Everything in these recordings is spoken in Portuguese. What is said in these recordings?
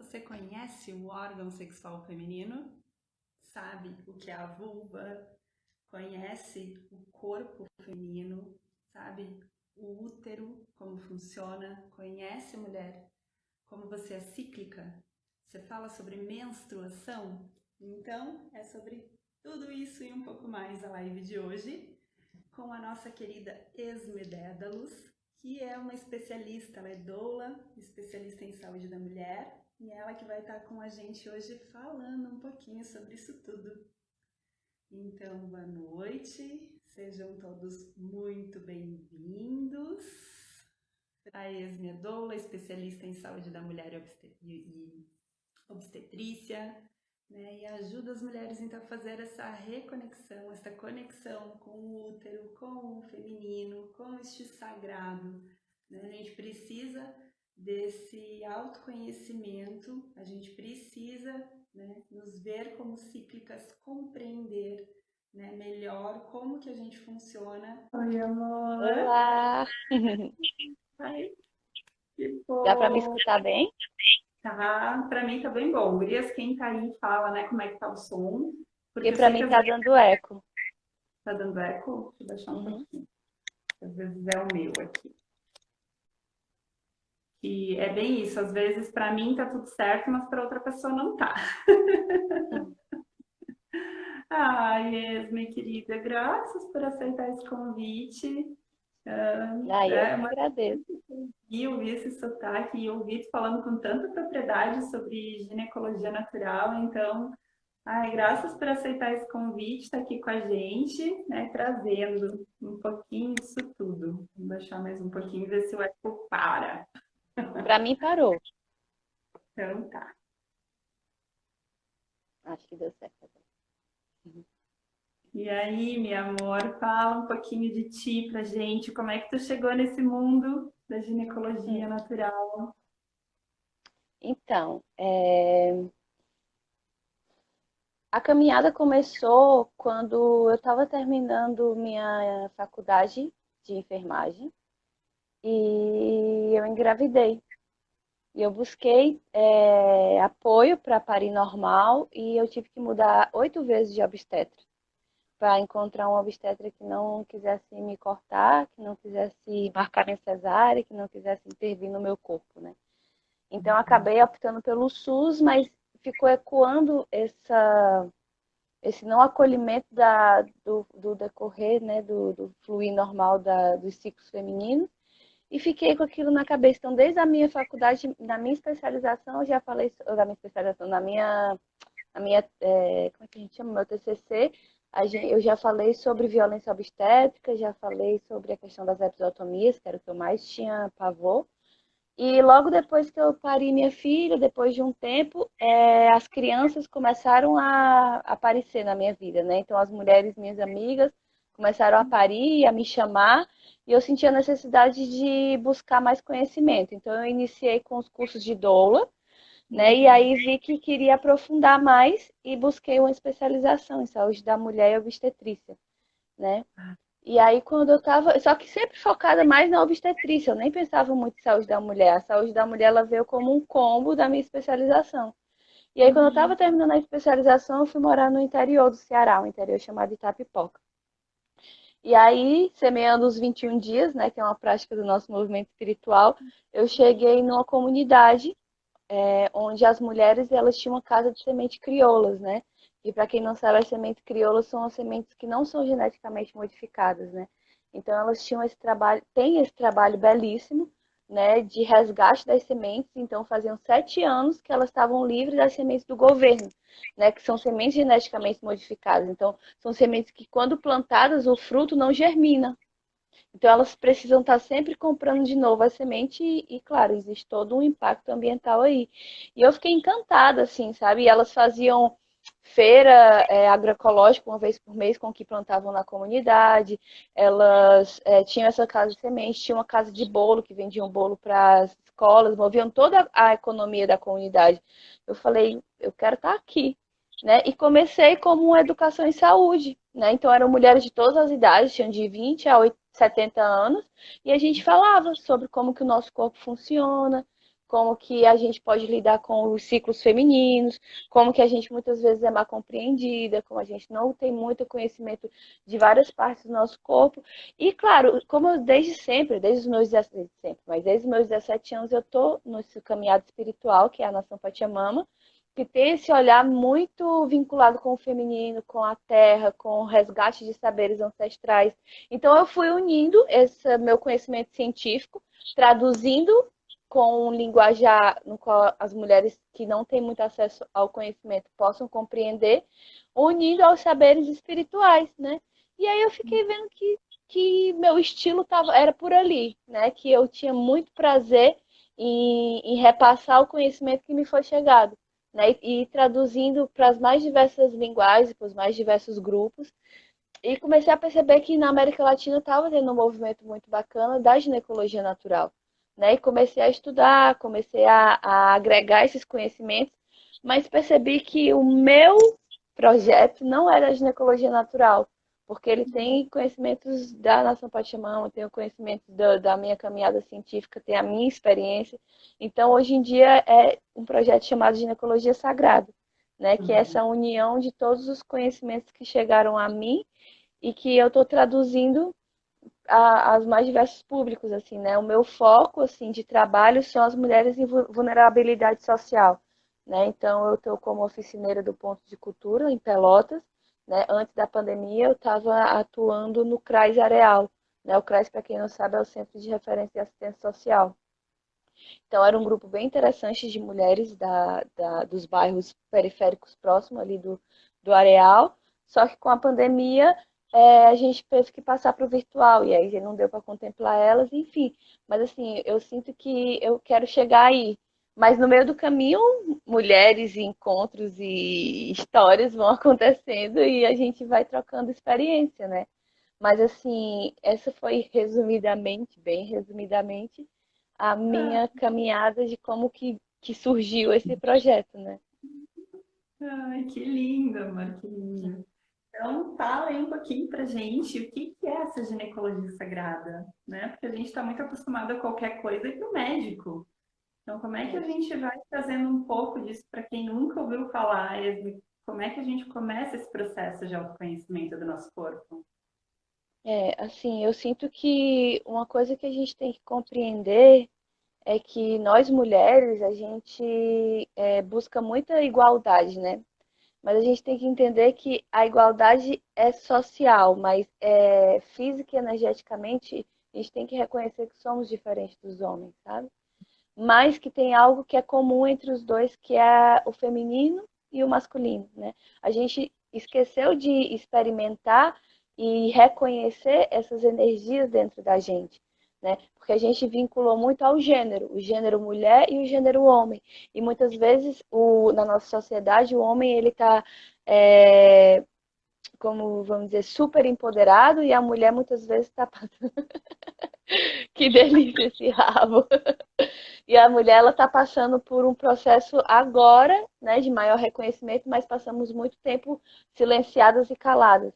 Você conhece o órgão sexual feminino? Sabe o que é a vulva? Conhece o corpo feminino? Sabe o útero, como funciona? Conhece, mulher, como você é cíclica? Você fala sobre menstruação? Então, é sobre tudo isso e um pouco mais a live de hoje, com a nossa querida Esme Dédalos, que é uma especialista, ela é doula, especialista em saúde da mulher, e ela que vai estar com a gente hoje falando um pouquinho sobre isso tudo. Então, boa noite, sejam todos muito bem-vindos. A Esme é doula, especialista em saúde da mulher e obstetrícia, né, e ajuda as mulheres então a fazer essa reconexão, essa conexão com o útero, com o feminino, com este sagrado. Né? A gente precisa desse autoconhecimento, a gente precisa, né, nos ver como cíclicas, compreender, né, melhor como que a gente funciona. Oi, amor! Olá! Ai, que Dá para me bom! escutar bem? Tá, pra mim tá bem bom. Gurias, quem tá aí fala, né, como é que tá o som, Porque porque eu para sei que mim às tá vezes dando eco. tá dando eco. Deixa eu baixar um Uhum. pouquinho. Às vezes é o meu aqui. E é bem isso, às vezes pra mim tá tudo certo, mas pra outra pessoa não tá. Ai, Esme, querida, graças por aceitar esse convite. Eu É que uma agradeço. e ouvir esse sotaque e ouvir tu falando com tanta propriedade sobre ginecologia natural, então, ai, graças por aceitar esse convite, estar aqui com a gente, né, trazendo um pouquinho disso tudo. Vou baixar mais um pouquinho e ver se o eco para. Para mim parou. Então tá. Acho que deu certo. Uhum. E aí, meu amor, fala um pouquinho de ti pra gente, como é que tu chegou nesse mundo da ginecologia Hum. natural? Então, a caminhada começou quando eu estava terminando minha faculdade de enfermagem e eu engravidei. E eu busquei apoio para parir normal e eu tive que mudar 8 vezes de obstetra para encontrar um obstetra que não quisesse me cortar, que não quisesse marcar minha cesárea, que não quisesse intervir no meu corpo, né? Então acabei optando pelo SUS, mas ficou ecoando esse não acolhimento do decorrer, né, do fluir normal dos ciclos femininos. E fiquei com aquilo na cabeça. Então, desde a minha faculdade, na minha especialização, eu já falei, da minha especialização, como é que a gente chama? Meu TCC, eu já falei sobre violência obstétrica, já falei sobre a questão das episiotomias, que era o que eu mais tinha pavor. E logo depois que eu pari minha filha, depois de um tempo, as crianças começaram a aparecer na minha vida, né? Então, as mulheres, minhas amigas, começaram a parir, a me chamar, e eu senti a necessidade de buscar mais conhecimento. Então, eu iniciei com os cursos de doula, né? E aí vi que queria aprofundar mais e busquei uma especialização em saúde da mulher e obstetrícia, né? E aí, quando eu tava. Só que sempre focada mais na obstetrícia, eu nem pensava muito em saúde da mulher. A saúde da mulher ela veio como um combo da minha especialização. E aí, quando eu tava terminando a especialização, eu fui morar no interior do Ceará, um interior chamado Itapipoca. E aí, semeando os 21 dias, né, que é uma prática do nosso movimento espiritual, eu cheguei numa comunidade onde as mulheres elas tinham uma casa de semente crioulas, né? E para quem não sabe, as sementes crioulas são as sementes que não são geneticamente modificadas, né? Então elas tinham esse trabalho, tem esse trabalho belíssimo, né, de resgate das sementes. Então faziam 7 anos que elas estavam livres das sementes do governo, né, que são sementes geneticamente modificadas. Então são sementes que quando plantadas o fruto não germina, então, elas precisam estar sempre comprando de novo a semente claro, existe todo um impacto ambiental aí. E eu fiquei encantada, assim, sabe? E elas faziam feira agroecológica uma vez por mês com o que plantavam na comunidade. Elas tinham essa casa de semente, tinha uma casa de bolo, que vendiam bolo para as escolas, moviam toda a economia da comunidade. Eu falei, eu quero estar aqui. Né? E comecei como uma educação em saúde, né? Então eram mulheres de todas as idades, tinham de 20 a 70 anos, e a gente falava sobre como que o nosso corpo funciona, como que a gente pode lidar com os ciclos femininos, como que a gente muitas vezes é mal compreendida, como a gente não tem muito conhecimento de várias partes do nosso corpo. E, claro, como eu desde sempre, desde os meus 17, sempre, mas desde os meus 17 anos eu estou nesse caminhada espiritual, que é a Nação Pachamama, que tem esse olhar muito vinculado com o feminino, com a terra, com o resgate de saberes ancestrais. Então, eu fui unindo esse meu conhecimento científico, traduzindo com um linguajar no qual as mulheres que não têm muito acesso ao conhecimento possam compreender, unindo aos saberes espirituais, né? E aí eu fiquei vendo que meu estilo era por ali, né? Que eu tinha muito prazer em repassar o conhecimento que me foi chegado, né? E traduzindo para as mais diversas linguagens, para os mais diversos grupos. E comecei a perceber que na América Latina estava tendo um movimento muito bacana da ginecologia natural, né? E comecei a estudar, comecei a agregar esses conhecimentos, mas percebi que o meu projeto não era a ginecologia natural, porque ele tem conhecimentos da Nação Pachamama, tem o conhecimento da minha caminhada científica, tem a minha experiência. Então, hoje em dia, é um projeto chamado Ginecologia Sagrada, né? Que é Uhum. essa união de todos os conhecimentos que chegaram a mim e que eu estou traduzindo aos mais diversos públicos, assim, né? O meu foco, assim, de trabalho são as mulheres em vulnerabilidade social, né? Então, eu estou como oficineira do Ponto de Cultura em Pelotas, né? Antes da pandemia, eu estava atuando no CRAS Areal, né? O CRAS, para quem não sabe, é o Centro de Referência e Assistência Social. Então, era um grupo bem interessante de mulheres dos bairros periféricos próximos ali do Areal. Só que com a pandemia, a gente teve que passar para o virtual, e aí não deu para contemplar elas, enfim. Mas, assim, eu sinto que eu quero chegar aí. Mas no meio do caminho, mulheres e encontros e histórias vão acontecendo e a gente vai trocando experiência, né? Mas, assim, essa foi resumidamente, bem resumidamente, a Ah, minha caminhada de como que surgiu esse projeto, né? ai, que lindo, amor, que lindo. Então, fala aí um pouquinho pra gente o que que é essa ginecologia sagrada, né? Porque a gente está muito acostumado a qualquer coisa ir para o médico. Então, como é que a Isso. gente vai trazendo um pouco disso para quem nunca ouviu falar? E como é que a gente começa esse processo de autoconhecimento do nosso corpo? Assim, eu sinto que uma coisa que a gente tem que compreender é que nós mulheres, a gente busca muita igualdade, né? Mas a gente tem que entender que a igualdade é social, mas física e energeticamente a gente tem que reconhecer que somos diferentes dos homens, sabe? Mas que tem algo que é comum entre os dois, que é o feminino e o masculino, né? A gente esqueceu de experimentar e reconhecer essas energias dentro da gente, né? Porque a gente vinculou muito ao gênero, o gênero mulher e o gênero homem. E muitas vezes na nossa sociedade o homem ele está como vamos dizer super empoderado e a mulher muitas vezes está passando que delícia esse rabo. E a mulher ela está passando por um processo agora, né, de maior reconhecimento, mas passamos muito tempo silenciadas e caladas.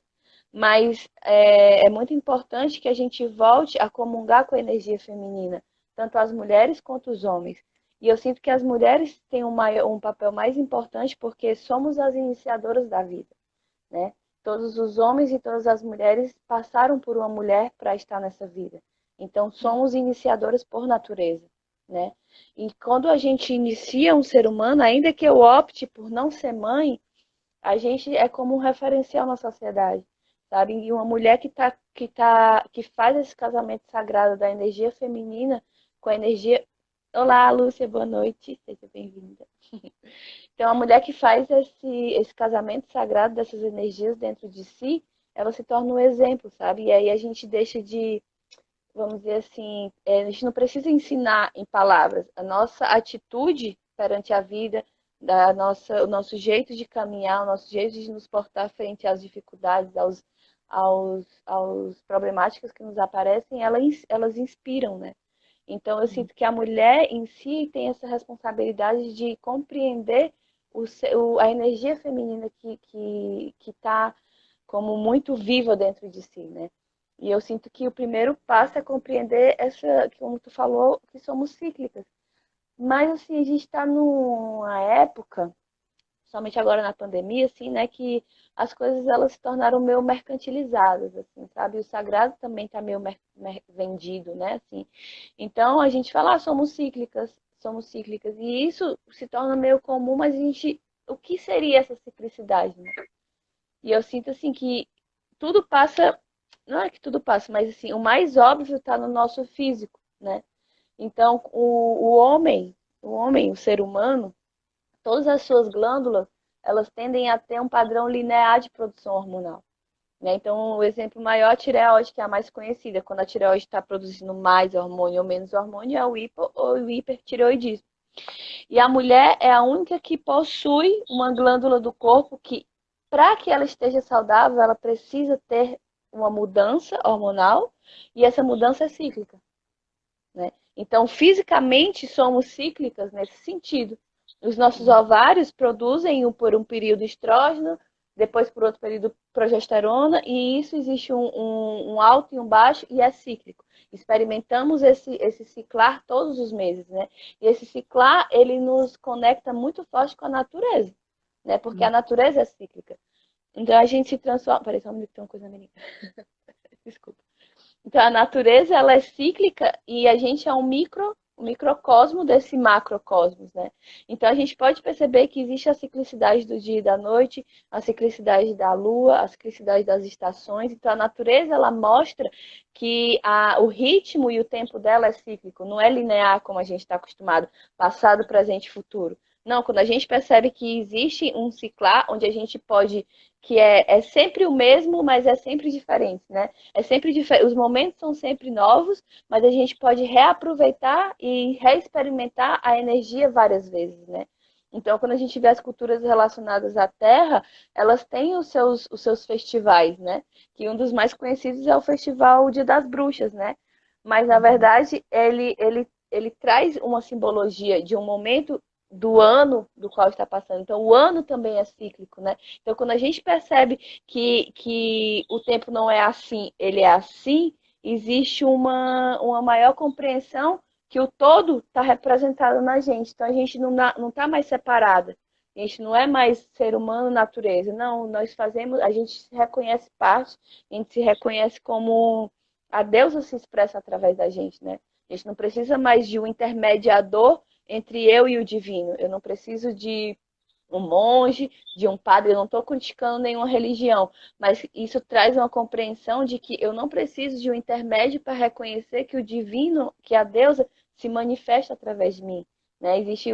Mas é muito importante que a gente volte a comungar com a energia feminina, tanto as mulheres quanto os homens. E eu sinto que as mulheres têm um papel mais importante porque somos as iniciadoras da vida, né? Todos os homens e todas as mulheres passaram por uma mulher para estar nessa vida. Então somos iniciadoras por natureza, né? E quando a gente inicia um ser humano, ainda que eu opte por não ser mãe, a gente é como um referencial na sociedade, sabe? E uma mulher que faz esse casamento sagrado da energia feminina com a energia. Olá, Lúcia, boa noite, seja bem-vinda. Então, a mulher que faz esse casamento sagrado dessas energias dentro de si, ela se torna um exemplo, sabe? E aí a gente deixa de, vamos dizer assim, a gente não precisa ensinar em palavras. A nossa atitude perante a vida, o nosso jeito de caminhar, o nosso jeito de nos portar frente às dificuldades, aos problemáticas que nos aparecem, elas inspiram, né? Então, eu sinto que a mulher em si tem essa responsabilidade de compreender a energia feminina que está como muito viva dentro de si, né? E eu sinto que o primeiro passo é compreender essa, como tu falou, que somos cíclicas. Mas, assim, a gente está numa época, somente agora na pandemia, assim, né, que as coisas elas se tornaram meio mercantilizadas, assim, sabe? O sagrado também está meio vendido, né, assim. Então a gente fala, somos cíclicas, e isso se torna meio comum, mas a gente, o que seria essa ciclicidade, né? E eu sinto assim que tudo passa, não é que tudo passa, mas assim, o mais óbvio está no nosso físico, né? Então, o ser humano, todas as suas glândulas, elas tendem a ter um padrão linear de produção hormonal. Né? Então, o exemplo maior é a tireoide, que é a mais conhecida. Quando a tireoide está produzindo mais hormônio ou menos hormônio, é o hipo ou o hipertireoidismo. E a mulher é a única que possui uma glândula do corpo que, para que ela esteja saudável, ela precisa ter uma mudança hormonal e essa mudança é cíclica. Né? Então, fisicamente, somos cíclicas nesse sentido. Os nossos ovários produzem por um período estrógeno, depois por outro período progesterona, e isso existe um alto e um baixo, e é cíclico. Experimentamos esse ciclar todos os meses, né? E esse ciclar, ele nos conecta muito forte com a natureza, né? Porque a natureza é cíclica. Então a gente se transforma. Peraí, só um minuto, tem uma coisa na minha. Desculpa. Então, a natureza ela é cíclica e a gente é um microcosmo desse macrocosmos, né? Então, a gente pode perceber que existe a ciclicidade do dia e da noite, a ciclicidade da lua, a ciclicidade das estações. Então, a natureza ela mostra que o ritmo e o tempo dela é cíclico, não é linear como a gente está acostumado, passado, presente e futuro. Não, quando a gente percebe que existe um ciclar onde a gente pode, que é sempre o mesmo, mas é sempre diferente, né? É sempre diferente, os momentos são sempre novos, mas a gente pode reaproveitar e reexperimentar a energia várias vezes, né? Então, quando a gente vê as culturas relacionadas à Terra, elas têm os seus festivais, né? Que um dos mais conhecidos é o Festival Dia das Bruxas, né? Mas, na verdade, ele traz uma simbologia de um momento do ano do qual está passando. Então, o ano também é cíclico, né? Então, quando a gente percebe que o tempo não é assim, ele é assim, existe uma maior compreensão que o todo está representado na gente. Então, a gente não está mais separada. A gente não é mais ser humano, natureza. Não, nós fazemos, a gente se reconhece parte, a gente se reconhece como a deusa se expressa através da gente, né? A gente não precisa mais de um intermediador entre eu e o divino. Eu não preciso de um monge, de um padre, eu não estou criticando nenhuma religião, mas isso traz uma compreensão de que eu não preciso de um intermédio para reconhecer que o divino, que a deusa, se manifesta através de mim. Né? Existe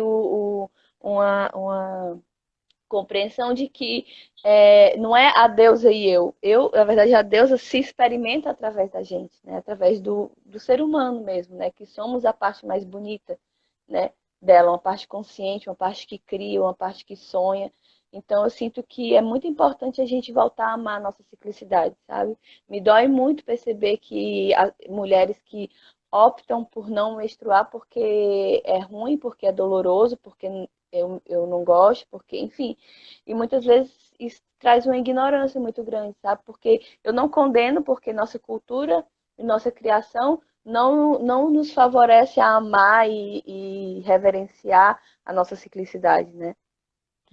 uma compreensão de que não é a deusa e eu, na verdade, a deusa se experimenta através da gente, né? Através do ser humano mesmo, né? Que somos a parte mais bonita, né? Dela, uma parte consciente, uma parte que cria, uma parte que sonha. Então, eu sinto que é muito importante a gente voltar a amar a nossa ciclicidade, sabe? Me dói muito perceber que mulheres que optam por não menstruar porque é ruim, porque é doloroso, porque eu não gosto, porque, enfim. E muitas vezes isso traz uma ignorância muito grande, sabe? Porque eu não condeno, porque nossa cultura e nossa criação não nos favorece a amar e reverenciar a nossa ciclicidade, né?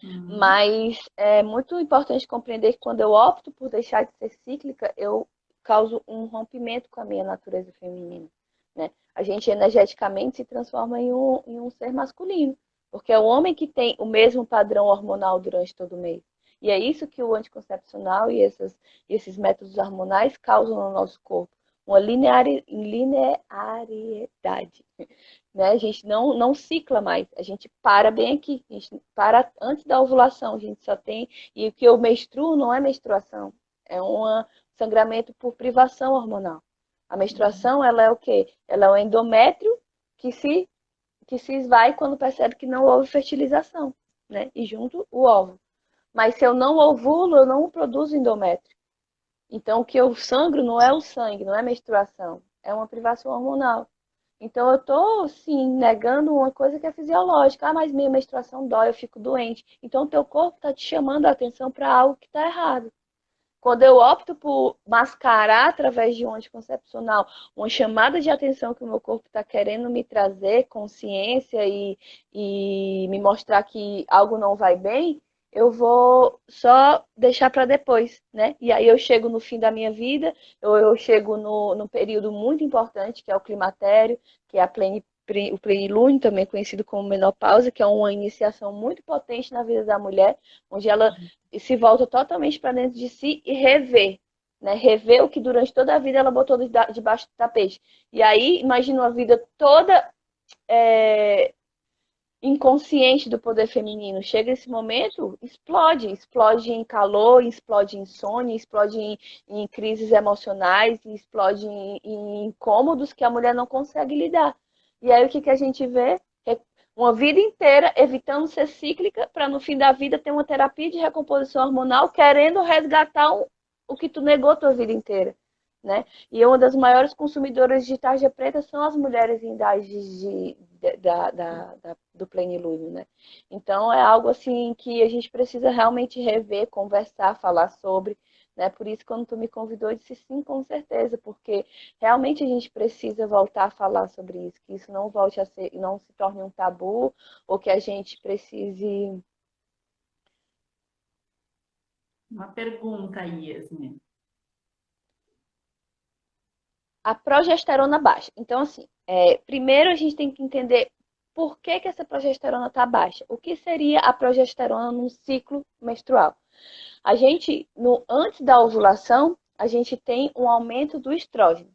Uhum. Mas é muito importante compreender que quando eu opto por deixar de ser cíclica, eu causo um rompimento com a minha natureza feminina, né? A gente energeticamente se transforma em um ser masculino, porque é o homem que tem o mesmo padrão hormonal durante todo o mês. E é isso que o anticoncepcional e esses métodos hormonais causam no nosso corpo. Uma linearidade, né? A gente não cicla mais, a gente para bem aqui, a gente para antes da ovulação, a gente só tem, e o que eu menstruo não é menstruação, é um sangramento por privação hormonal. A menstruação, ela é o quê? Ela é o endométrio que se esvai quando percebe que não houve fertilização, né? E junto o óvulo. Mas se eu não ovulo, eu não produzo endométrio. Então, o que eu sangro não é o sangue, não é menstruação, é uma privação hormonal. Então, eu estou, sim, negando uma coisa que é fisiológica. Ah, mas minha menstruação dói, eu fico doente. Então, o teu corpo está te chamando a atenção para algo que está errado. Quando eu opto por mascarar através de um anticoncepcional uma chamada de atenção que o meu corpo está querendo me trazer, consciência e me mostrar que algo não vai bem, eu vou só deixar para depois, né? E aí eu chego no fim da minha vida, ou eu chego no período muito importante, que é o climatério, que é o plenilúnio, também conhecido como menopausa, que é uma iniciação muito potente na vida da mulher, onde ela se volta totalmente para dentro de si e rever, né? Rever o que durante toda a vida ela botou debaixo do tapete. E aí, imagina uma vida toda inconsciente do poder feminino. Chega esse momento, explode. Explode em calor, explode em sono, explode em crises emocionais, explode em incômodos que a mulher não consegue lidar. E aí o que a gente vê? Uma vida inteira evitando ser cíclica para no fim da vida ter uma terapia de recomposição hormonal querendo resgatar o que tu negou a tua vida inteira, né? E uma das maiores consumidoras de tarja preta são as mulheres em idade do plenilúnio, né? Então é algo assim que a gente precisa realmente rever, conversar, falar sobre, né? Por isso, quando tu me convidou, eu disse sim, com certeza, porque realmente a gente precisa voltar a falar sobre isso, que isso não volte a ser, não se torne um tabu, ou que a gente precise. Uma pergunta, Yasmin. A progesterona baixa. Então, assim, primeiro a gente tem que entender por que essa progesterona está baixa. O que seria a progesterona num ciclo menstrual? A gente, antes da ovulação, a gente tem um aumento do estrógeno.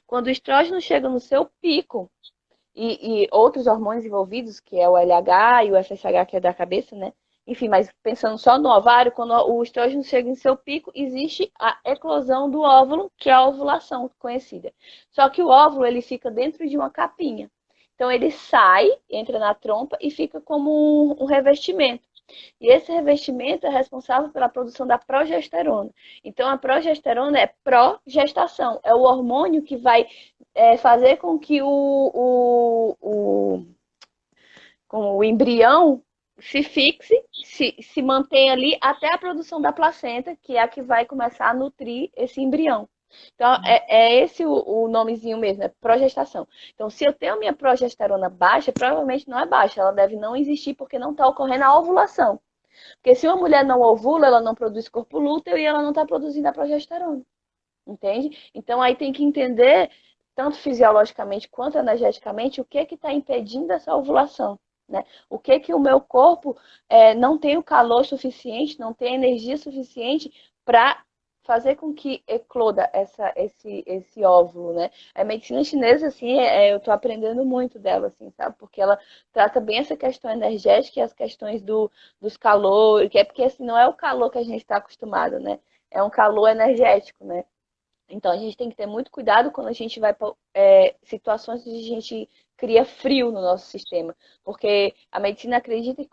Quando o estrógeno chega no seu pico, e outros hormônios envolvidos, que é o LH e o FSH, que é da cabeça, né? Enfim, mas pensando só no ovário, quando o estrógeno chega em seu pico, existe a eclosão do óvulo, que é a ovulação conhecida. Só que o óvulo, ele fica dentro de uma capinha. Então, ele sai, entra na trompa e fica como um revestimento. E esse revestimento é responsável pela produção da progesterona. Então, a progesterona é progestação, é o hormônio que vai fazer com que com o embrião se fixe, se mantenha ali até a produção da placenta, que é a que vai começar a nutrir esse embrião. Então, é esse o nomezinho mesmo, é progestação. Então, se eu tenho minha progesterona baixa, provavelmente não é baixa, ela deve não existir porque não está ocorrendo a ovulação. Porque se uma mulher não ovula, ela não produz corpo lúteo e ela não está produzindo a progesterona. Entende? Então, aí tem que entender, tanto fisiologicamente quanto energeticamente, o que está impedindo essa ovulação. Né? O que o meu corpo não tem o calor suficiente, não tem energia suficiente para fazer com que ecloda esse óvulo, né? A medicina chinesa, assim, eu estou aprendendo muito dela, assim, sabe? Porque ela trata bem essa questão energética e as questões dos calores, que é porque, assim, não é o calor que a gente está acostumado, né? É um calor energético, né? Então a gente tem que ter muito cuidado quando a gente vai para situações onde a gente cria frio no nosso sistema. Porque a medicina acredita que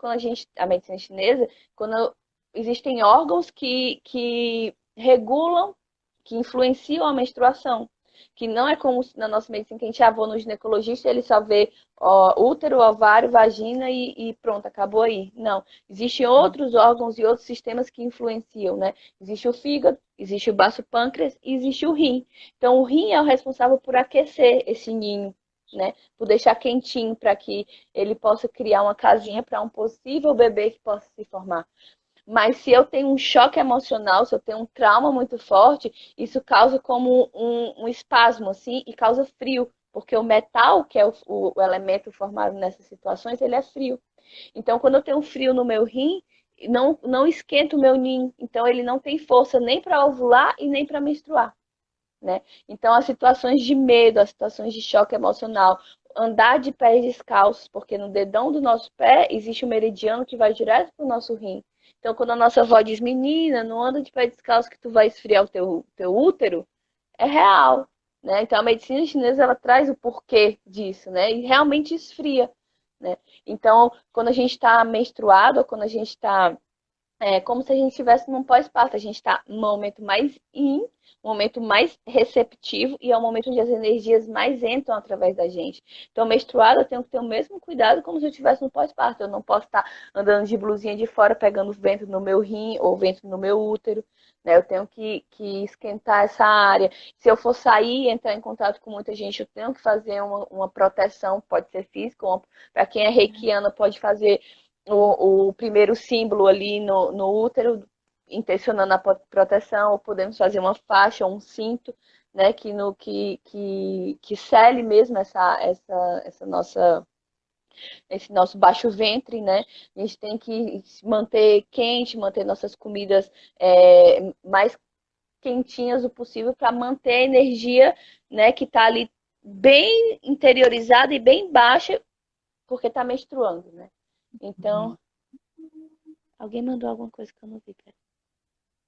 a medicina chinesa, quando existem órgãos que regulam, que influenciam a menstruação. Que não é como na nossa medicina que a gente vai no ginecologista e ele só vê útero, ovário, vagina e pronto, acabou aí. Não. Existem outros órgãos e outros sistemas que influenciam, né? Existe o fígado, existe o baço pâncreas e existe o rim. Então, o rim é o responsável por aquecer esse ninho, né? Por deixar quentinho para que ele possa criar uma casinha para um possível bebê que possa se formar. Mas se eu tenho um choque emocional, se eu tenho um trauma muito forte, isso causa como um espasmo, assim, e causa frio. Porque o metal, que é o elemento formado nessas situações, ele é frio. Então, quando eu tenho frio no meu rim, não esquenta o meu ninho. Então, ele não tem força nem para ovular e nem para menstruar. Né? Então, as situações de medo, as situações de choque emocional, andar de pés descalços, porque no dedão do nosso pé existe um meridiano que vai direto para o nosso rim. Então, quando a nossa avó diz, menina, não anda de pé descalço que tu vai esfriar o teu útero, é real. Né? Então, a medicina chinesa ela traz o porquê disso, né? E realmente esfria. Né? Então, quando a gente está menstruado, ou quando a gente está É como se a gente estivesse num pós-parto. A gente está num momento mais um momento mais receptivo e é um momento onde as energias mais entram através da gente. Então, menstruada, eu tenho que ter o mesmo cuidado como se eu estivesse no pós-parto. Eu não posso estar andando de blusinha de fora, pegando vento no meu rim ou vento no meu útero. Né? Eu tenho que esquentar essa área. Se eu for sair e entrar em contato com muita gente, eu tenho que fazer uma proteção, pode ser física, para quem é reikiana, pode fazer o primeiro símbolo ali no útero, intencionando a proteção, ou podemos fazer uma faixa ou um cinto, né, que cele mesmo essa nossa esse nosso baixo ventre, né? A gente tem que se manter quente, manter nossas comidas mais quentinhas o possível para manter a energia, né, que está ali bem interiorizada e bem baixa, porque está menstruando, né? Então, alguém mandou alguma coisa que eu não vi, cara.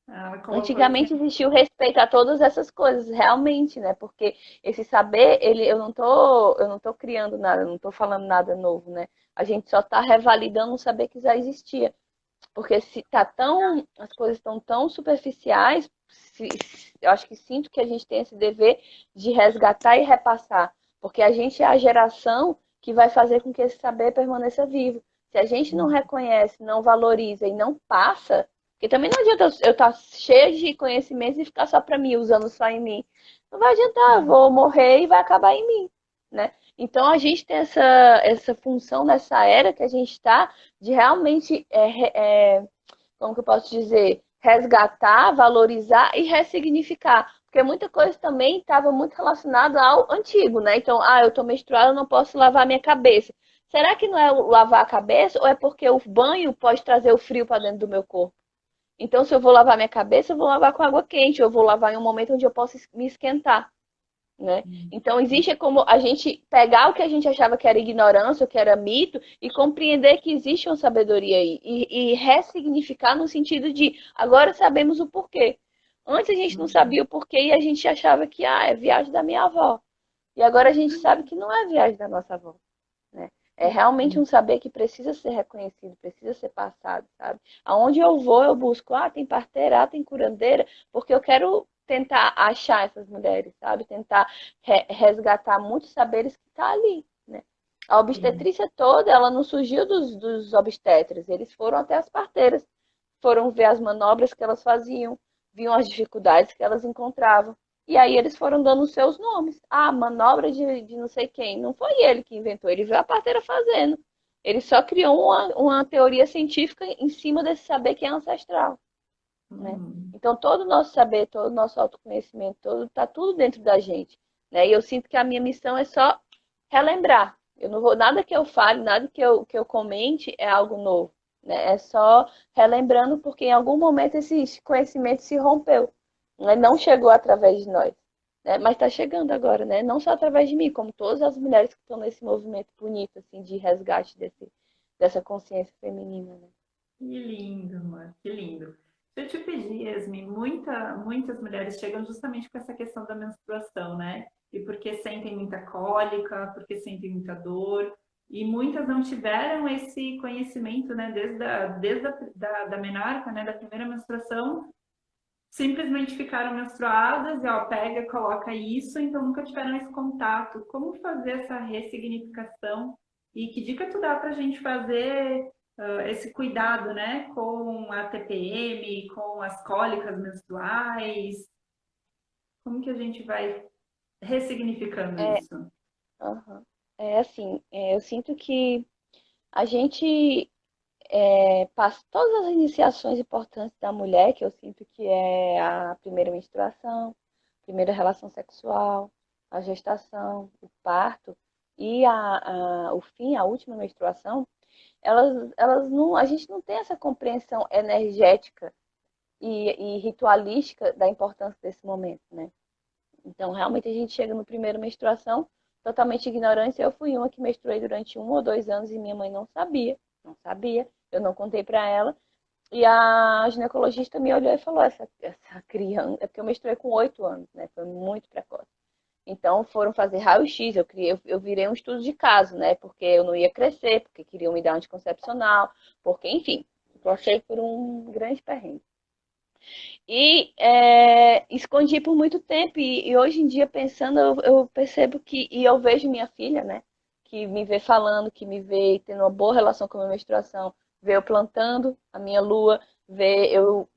Ela colocou aqui. Antigamente existia o respeito a todas essas coisas, realmente, né? Porque esse saber, eu não tô criando nada, eu não tô falando nada novo, né? A gente só tá revalidando um saber que já existia. Porque se tá tão, as coisas estão tão superficiais, eu acho que sinto que a gente tem esse dever de resgatar e repassar. Porque a gente é a geração que vai fazer com que esse saber permaneça vivo. Se a gente não reconhece, não valoriza e não passa, porque também não adianta eu estar cheia de conhecimentos e ficar só para mim, usando só em mim. Não vai adiantar, eu vou morrer e vai acabar em mim, né? Então a gente tem essa função nessa era que a gente está de realmente, como que eu posso dizer, resgatar, valorizar e ressignificar. Porque muita coisa também estava muito relacionada ao antigo, né? Então, eu estou menstruada, eu não posso lavar minha cabeça. Será que não é o lavar a cabeça ou é porque o banho pode trazer o frio para dentro do meu corpo? Então, se eu vou lavar minha cabeça, eu vou lavar com água quente, eu vou lavar em um momento onde eu posso me esquentar, né? Então, existe como a gente pegar o que a gente achava que era ignorância, o que era mito, e compreender que existe uma sabedoria aí, e ressignificar no sentido de agora sabemos o porquê. Antes a gente não sabia o porquê e a gente achava que é viagem da minha avó. E agora a gente sabe que não é viagem da nossa avó, né? É realmente um saber que precisa ser reconhecido, precisa ser passado, sabe? Aonde eu vou, eu busco, tem parteira, tem curandeira, porque eu quero tentar achar essas mulheres, sabe? Tentar resgatar muitos saberes que tá ali, né? A Sim. obstetrícia toda, ela não surgiu dos obstetras, eles foram até as parteiras, foram ver as manobras que elas faziam, viam as dificuldades que elas encontravam. E aí eles foram dando os seus nomes. Manobra de não sei quem. Não foi ele que inventou, ele viu a parteira fazendo. Ele só criou uma teoria científica em cima desse saber que é ancestral, né? Uhum. Então todo o nosso saber, todo o nosso autoconhecimento, tá tudo dentro da gente, né? E eu sinto que a minha missão é só relembrar. Eu não vou, nada que eu fale, nada que eu comente é algo novo, né? É só relembrando porque em algum momento esse conhecimento se rompeu, né? Não chegou através de nós, né? Mas está chegando agora, né? Não só através de mim, como todas as mulheres que estão nesse movimento bonito assim de resgate dessa consciência feminina, né? Que lindo, amor, que lindo. Deixa eu te pedir, Yasmin, muitas mulheres chegam justamente com essa questão da menstruação, né? E porque sentem muita cólica, porque sentem muita dor, e muitas não tiveram esse conhecimento, né? Desde a menarca, né? Da primeira menstruação, simplesmente ficaram menstruadas e, ó, pega, coloca isso, então nunca tiveram esse contato. Como fazer essa ressignificação? E que dica tu dá para a gente fazer esse cuidado, né, com a TPM, com as cólicas menstruais? Como que a gente vai ressignificando É, isso? aham. É assim, eu sinto que a gente passa todas as iniciações importantes da mulher, que eu sinto que é a primeira menstruação, primeira relação sexual, a gestação, o parto e o fim, a última menstruação, elas não, a gente não tem essa compreensão energética e ritualística da importância desse momento, né? Então, realmente, a gente chega no primeiro menstruação totalmente ignorante. Eu fui uma que menstruei durante 1 ou 2 anos e minha mãe não sabia, não sabia. Eu não contei para ela. E a ginecologista me olhou e falou: essa criança. É porque eu menstruei com 8 anos, né? Foi muito precoce. Então foram fazer raio-x, eu virei um estudo de caso, né? Porque eu não ia crescer, porque queriam me dar anticoncepcional, porque, enfim, passei por um grande perrengue. E escondi por muito tempo. E hoje em dia, pensando, eu percebo que. E eu vejo minha filha, né? Que me vê falando, que me vê tendo uma boa relação com a minha menstruação, vê eu plantando a minha lua, vê eu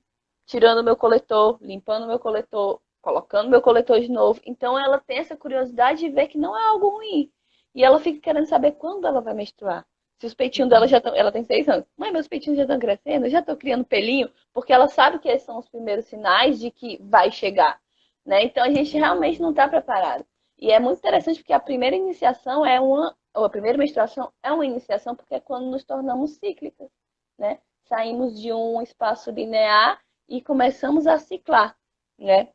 tirando meu coletor, limpando meu coletor, colocando meu coletor de novo. Então ela tem essa curiosidade de ver que não é algo ruim. E ela fica querendo saber quando ela vai menstruar. Se os peitinhos dela já estão. Ela tem 6 anos. Mãe, meus peitinhos já estão crescendo, eu já estou criando pelinho, porque ela sabe que esses são os primeiros sinais de que vai chegar. Né? Então a gente realmente não está preparado. E é muito interessante porque a primeira iniciação é uma. Ou a primeira menstruação é uma iniciação porque é quando nos tornamos cíclicas. Né? Saímos de um espaço linear e começamos a ciclar, né?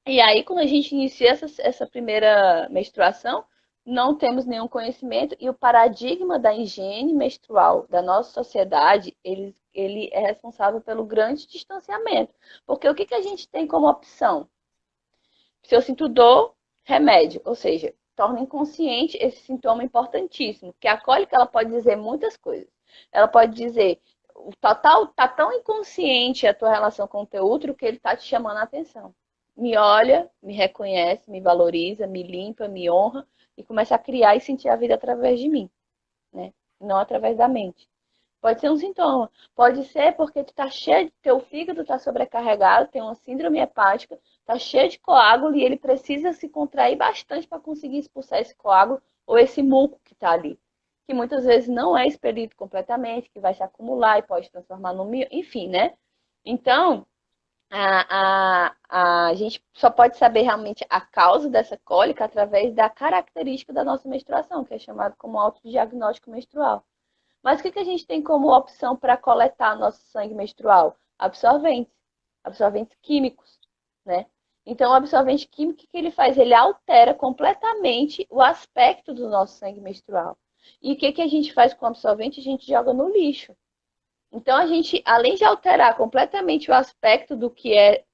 E aí, quando a gente inicia essa primeira menstruação, não temos nenhum conhecimento e o paradigma da higiene menstrual da nossa sociedade, ele é responsável pelo grande distanciamento. Porque o que, que a gente tem como opção? Se eu sinto dor, remédio, ou seja, torna inconsciente esse sintoma importantíssimo, porque a cólica ela pode dizer muitas coisas. Ela pode dizer, tá tão inconsciente a tua relação com o teu útero que ele tá te chamando a atenção. Me olha, me reconhece, me valoriza, me limpa, me honra e começa a criar e sentir a vida através de mim, né? Não através da mente. Pode ser um sintoma. Pode ser porque tu tá cheio, teu fígado tá sobrecarregado, tem uma síndrome hepática, tá cheio de coágulo e ele precisa se contrair bastante para conseguir expulsar esse coágulo ou esse muco que tá ali. Que muitas vezes não é expelido completamente, que vai se acumular e pode transformar no mio, enfim, né? Então, a gente só pode saber realmente a causa dessa cólica através da característica da nossa menstruação, que é chamado como autodiagnóstico menstrual. Mas o que a gente tem como opção para coletar nosso sangue menstrual? Absorventes, absorventes químicos, né? Então, o absorvente químico, o que ele faz? Ele altera completamente o aspecto do nosso sangue menstrual. E o que a gente faz com o absorvente? A gente joga no lixo. Então, a gente, além de alterar completamente o aspecto do que é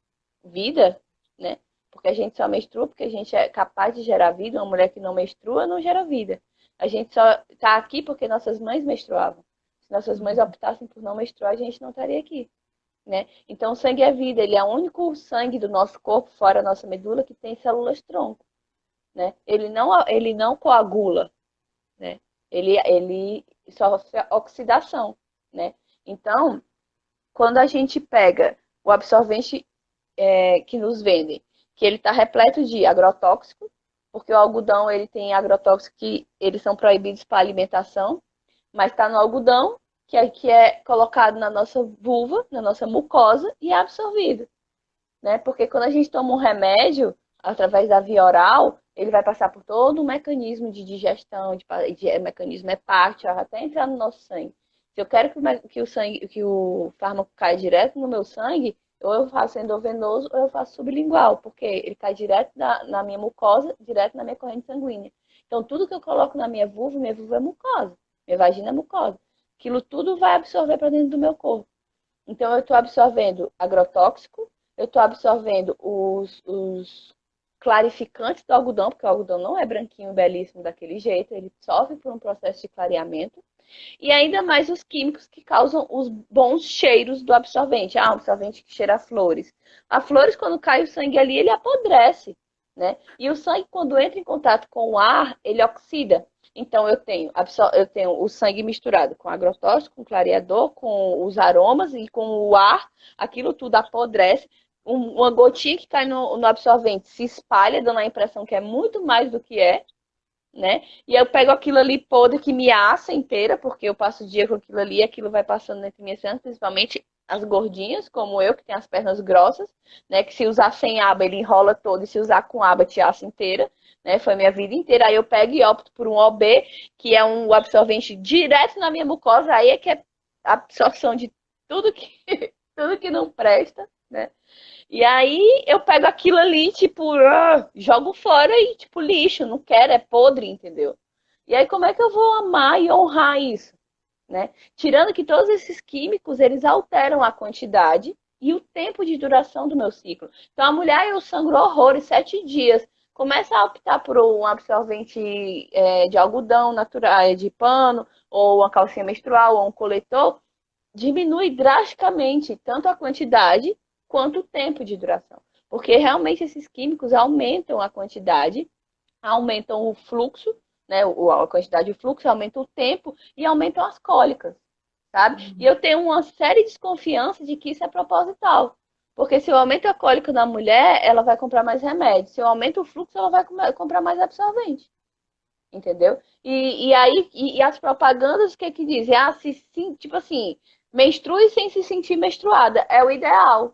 vida, né? Porque a gente só menstrua porque a gente é capaz de gerar vida. Uma mulher que não menstrua não gera vida. A gente só está aqui porque nossas mães menstruavam. Se nossas mães optassem por não menstruar, a gente não estaria aqui. Né? Então, o sangue é vida. Ele é o único sangue do nosso corpo, fora a nossa medula, que tem células tronco. Né? Ele não coagula. Né? Ele sofre oxidação. Né? Então, quando a gente pega o absorvente que nos vendem, que ele está repleto de agrotóxico, porque o algodão ele tem agrotóxicos que eles são proibidos para alimentação, mas está no algodão, que é colocado na nossa vulva, na nossa mucosa e é absorvido. Né? Porque quando a gente toma um remédio, através da via oral, ele vai passar por todo um mecanismo de digestão, de mecanismo hepático, até entrar no nosso sangue. Se eu quero que o fármaco caia direto no meu sangue, ou eu faço endovenoso ou eu faço sublingual, porque ele cai direto na minha mucosa, direto na minha corrente sanguínea. Então, tudo que eu coloco na minha vulva é mucosa, minha vagina é mucosa. Aquilo tudo vai absorver para dentro do meu corpo. Então, eu estou absorvendo agrotóxico, eu estou absorvendo os clarificantes do algodão, porque o algodão não é branquinho, belíssimo daquele jeito, ele sofre por um processo de clareamento. E ainda mais os químicos que causam os bons cheiros do absorvente. Um absorvente que cheira a flores. A flores, quando cai o sangue ali, ele apodrece, né? E o sangue, quando entra em contato com o ar, ele oxida. Então, eu tenho o sangue misturado com agrotóxico, com clareador, com os aromas e com o ar. Aquilo tudo apodrece. Uma gotinha que cai no absorvente se espalha, dando a impressão que é muito mais do que é. Né? E eu pego aquilo ali podre que me assa inteira, porque eu passo o dia com aquilo ali e aquilo vai passando entre minhas pernas, principalmente as gordinhas, como eu, que tem as pernas grossas, né? Que se usar sem aba, ele enrola todo, e se usar com aba, te assa inteira, né? Foi minha vida inteira. Aí eu pego e opto por um OB, que é um absorvente direto na minha mucosa, aí é que é a absorção de tudo que, tudo que não presta, né? E aí eu pego aquilo ali, tipo, jogo fora e, tipo, lixo, não quero, é podre, entendeu? E aí como é que eu vou amar e honrar isso, né? Tirando que todos esses químicos, eles alteram a quantidade e o tempo de duração do meu ciclo. Então a mulher, eu sangro horrores, 7 dias. Começa a optar por um absorvente de algodão natural, de pano, ou uma calcinha menstrual, ou um coletor. diminui drasticamente tanto a quantidade quanto o tempo de duração. Porque realmente esses químicos aumentam a quantidade, aumentam o fluxo, né? A quantidade de fluxo, aumenta o tempo e aumentam as cólicas, sabe? E eu tenho uma séria desconfiança de que isso é proposital. Porque se eu aumento a cólica na mulher, ela vai comprar mais remédio. Se eu aumento o fluxo, ela vai comprar mais absorvente. Entendeu? E as propagandas, o que que dizem? Ah, tipo assim, menstrue sem se sentir menstruada. É o ideal.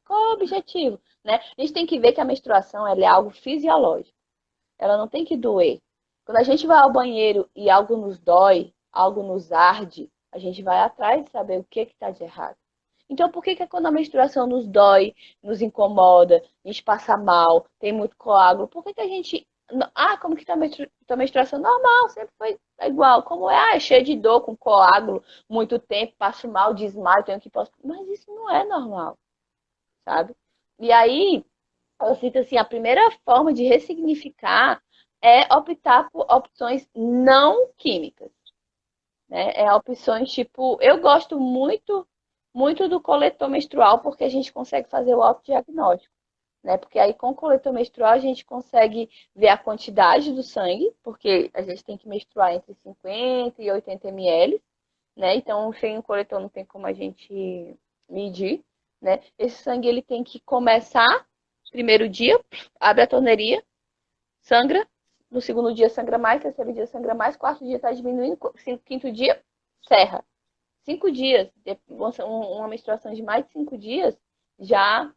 Qual é o objetivo? Né? A gente tem que ver que a menstruação ela é algo fisiológico. Ela não tem que doer. Quando a gente vai ao banheiro e algo nos dói, algo nos arde, a gente vai atrás de saber o que está de errado. Então, por que que quando a menstruação nos dói, nos incomoda, a gente passa mal, tem muito coágulo, por que que a gente... Ah, como que tá a menstruação? Normal, sempre foi igual. Como é? Ah, é cheio de dor, com coágulo, muito tempo, passo mal, desmaio, tenho que... Mas isso não é normal, sabe? E aí, eu sinto assim, a primeira forma de ressignificar é optar por opções não químicas, né? É opções tipo, eu gosto muito do coletor menstrual porque a gente consegue fazer o autodiagnóstico, né? Porque aí com o coletor menstrual a gente consegue ver a quantidade do sangue, porque a gente tem que menstruar entre 50 e 80 ml, né? Então, sem o coletor não tem como a gente medir, né? Esse sangue ele tem que começar primeiro dia, abre a torneiria, sangra, no segundo dia sangra mais, terceiro dia sangra mais, quarto dia está diminuindo, quinto dia, serra. 5 dias, uma menstruação de mais de 5 dias, já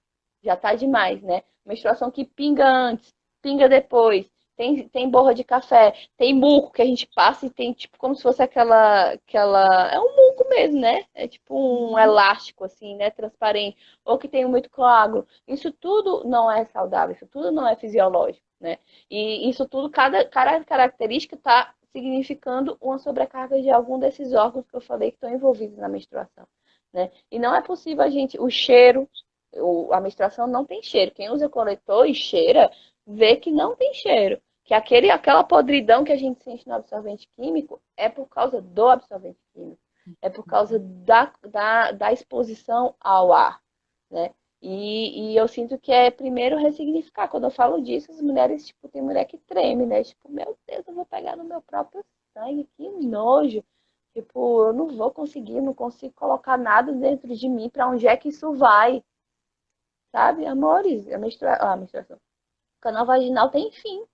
tá demais, né? Menstruação que pinga antes, pinga depois, tem borra de café, tem muco que a gente passa e tem tipo como se fosse aquela. É um muco mesmo, né? É tipo um elástico, assim, né? Transparente. Ou que tem muito coágulo. Isso tudo não é saudável, isso tudo não é fisiológico, né? E isso tudo, cada característica tá significando uma sobrecarga de algum desses órgãos que eu falei que estão envolvidos na menstruação, né? E não é possível a gente, o cheiro, a menstruação não tem cheiro. Quem usa coletor e cheira, vê que não tem cheiro. Que aquela podridão que a gente sente no absorvente químico é por causa do absorvente químico. É por causa da exposição ao ar, né? E eu sinto que é primeiro ressignificar. Quando eu falo disso, as mulheres, tipo, tem mulher que treme, né? Tipo, meu Deus, eu vou pegar no meu próprio sangue, que nojo. Tipo, eu não vou conseguir, não consigo colocar nada dentro de mim, para onde é que isso vai? Sabe, amores? A menstruação. O canal vaginal tem fim.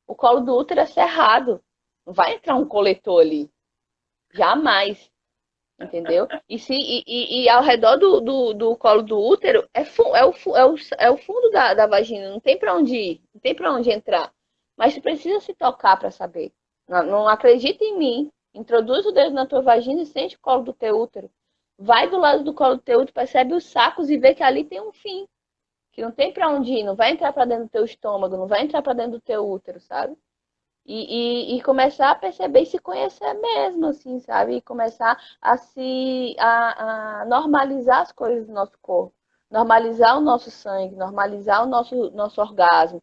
O colo do útero é cerrado. Não vai entrar um coletor ali. Jamais. Entendeu? E ao redor do colo do útero é o fundo da vagina, não tem para onde ir, não tem para onde entrar. Mas tu precisa se tocar para saber. Não acredita em mim. Introduz o dedo na tua vagina e sente o colo do teu útero. Vai do lado do colo do teu útero, percebe os sacos e vê que ali tem um fim. Que não tem para onde ir, não vai entrar para dentro do teu estômago, não vai entrar para dentro do teu útero, sabe? E começar a perceber e se conhecer mesmo, assim, sabe? E começar a normalizar as coisas do nosso corpo, normalizar o nosso sangue, normalizar o nosso orgasmo,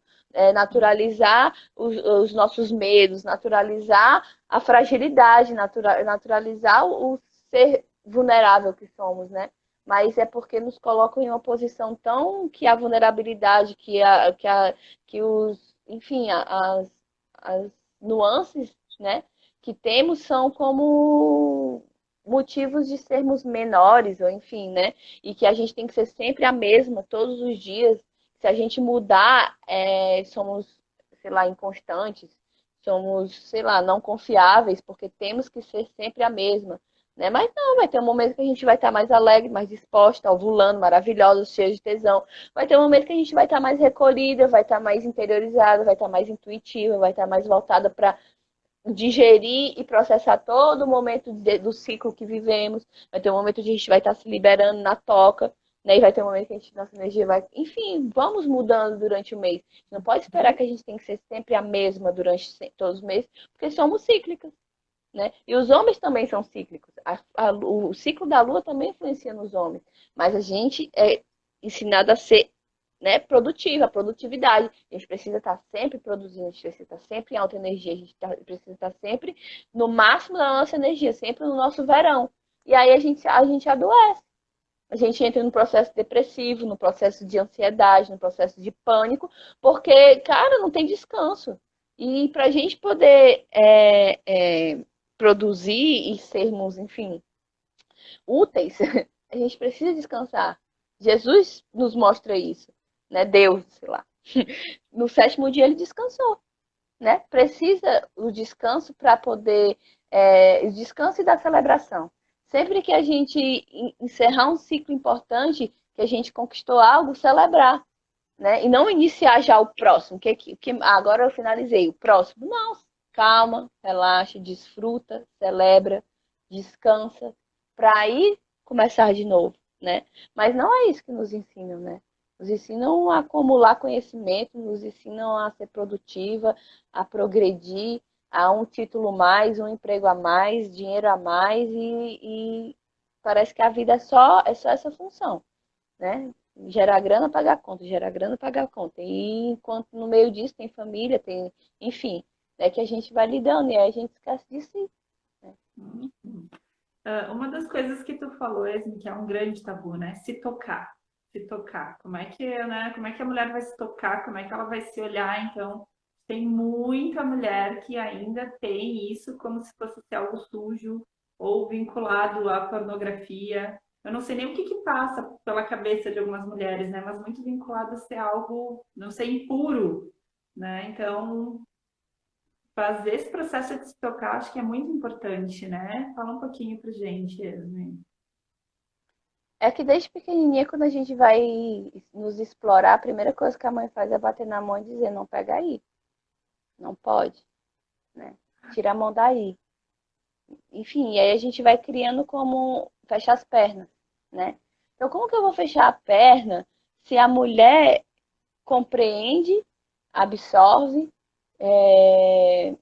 naturalizar os nossos medos, naturalizar a fragilidade, naturalizar o ser vulnerável que somos, né? Mas é porque nos colocam em uma posição tão que a vulnerabilidade, que os, enfim, as nuances, né, que temos são como motivos de sermos menores, ou enfim, né, e que a gente tem que ser sempre a mesma todos os dias. Se a gente mudar, somos, sei lá, inconstantes, somos, sei lá, não confiáveis, porque temos que ser sempre a mesma. Né? Mas não, vai ter um momento que a gente vai estar mais alegre, mais disposta, ovulando, maravilhosa, cheia de tesão. Vai ter um momento que a gente vai estar mais recolhida, vai estar mais interiorizada, vai estar mais intuitiva, vai estar mais voltada para digerir e processar todo o momento do ciclo que vivemos. Vai ter um momento que a gente vai estar se liberando na toca, né? E vai ter um momento que a gente, nossa energia vai... Enfim, vamos mudando durante o mês. Não pode esperar que a gente tem que ser sempre a mesma durante todos os meses, porque somos cíclicas. Né? E os homens também são cíclicos. O ciclo da lua também influencia nos homens. Mas a gente é ensinado a ser né, produtiva, produtividade. A gente precisa estar sempre produzindo, a gente precisa estar sempre em alta energia, a gente precisa estar sempre no máximo da nossa energia, sempre no nosso verão. E aí a gente adoece. A gente entra no processo depressivo, no processo de ansiedade, no processo de pânico, porque, cara, não tem descanso. E para a gente poder produzir e sermos, enfim, úteis, a gente precisa descansar. Jesus nos mostra isso, né? Deus, sei lá. No sétimo dia ele descansou, né? Precisa o descanso para poder o descanso e da celebração. Sempre que a gente encerrar um ciclo importante, que a gente conquistou algo, celebrar, né? E não iniciar já o próximo, agora eu finalizei o próximo. Não, calma, relaxa, desfruta, celebra, descansa, para aí começar de novo, né? Mas não é isso que nos ensinam, né? Nos ensinam a acumular conhecimento, nos ensinam a ser produtiva, a progredir, a um título mais, um emprego a mais, dinheiro a mais e parece que a vida é só essa função, né? Gerar grana, pagar conta, gerar grana, pagar conta. E enquanto no meio disso tem família, tem, enfim, é que a gente vai lidando e aí a gente esquece de si. Né? Uma das coisas que tu falou, Esme, que é um grande tabu, né? Se tocar. Se tocar. Como é que, né? Como é que a mulher vai se tocar? Como é que ela vai se olhar? Então, tem muita mulher que ainda tem isso como se fosse algo sujo ou vinculado à pornografia. Eu não sei nem o que passa pela cabeça de algumas mulheres, né? Mas muito vinculado a ser algo, não sei, impuro, né? Então, fazer esse processo de se tocar acho que é muito importante, né? Fala um pouquinho pra gente, Esme. É que desde pequenininha, quando a gente vai nos explorar, a primeira coisa que a mãe faz é bater na mão e dizer, não pega aí, não pode, né? Tira a mão daí. Enfim, e aí a gente vai criando como fechar as pernas, né? Então, como que eu vou fechar a perna se a mulher compreende, absorve, é,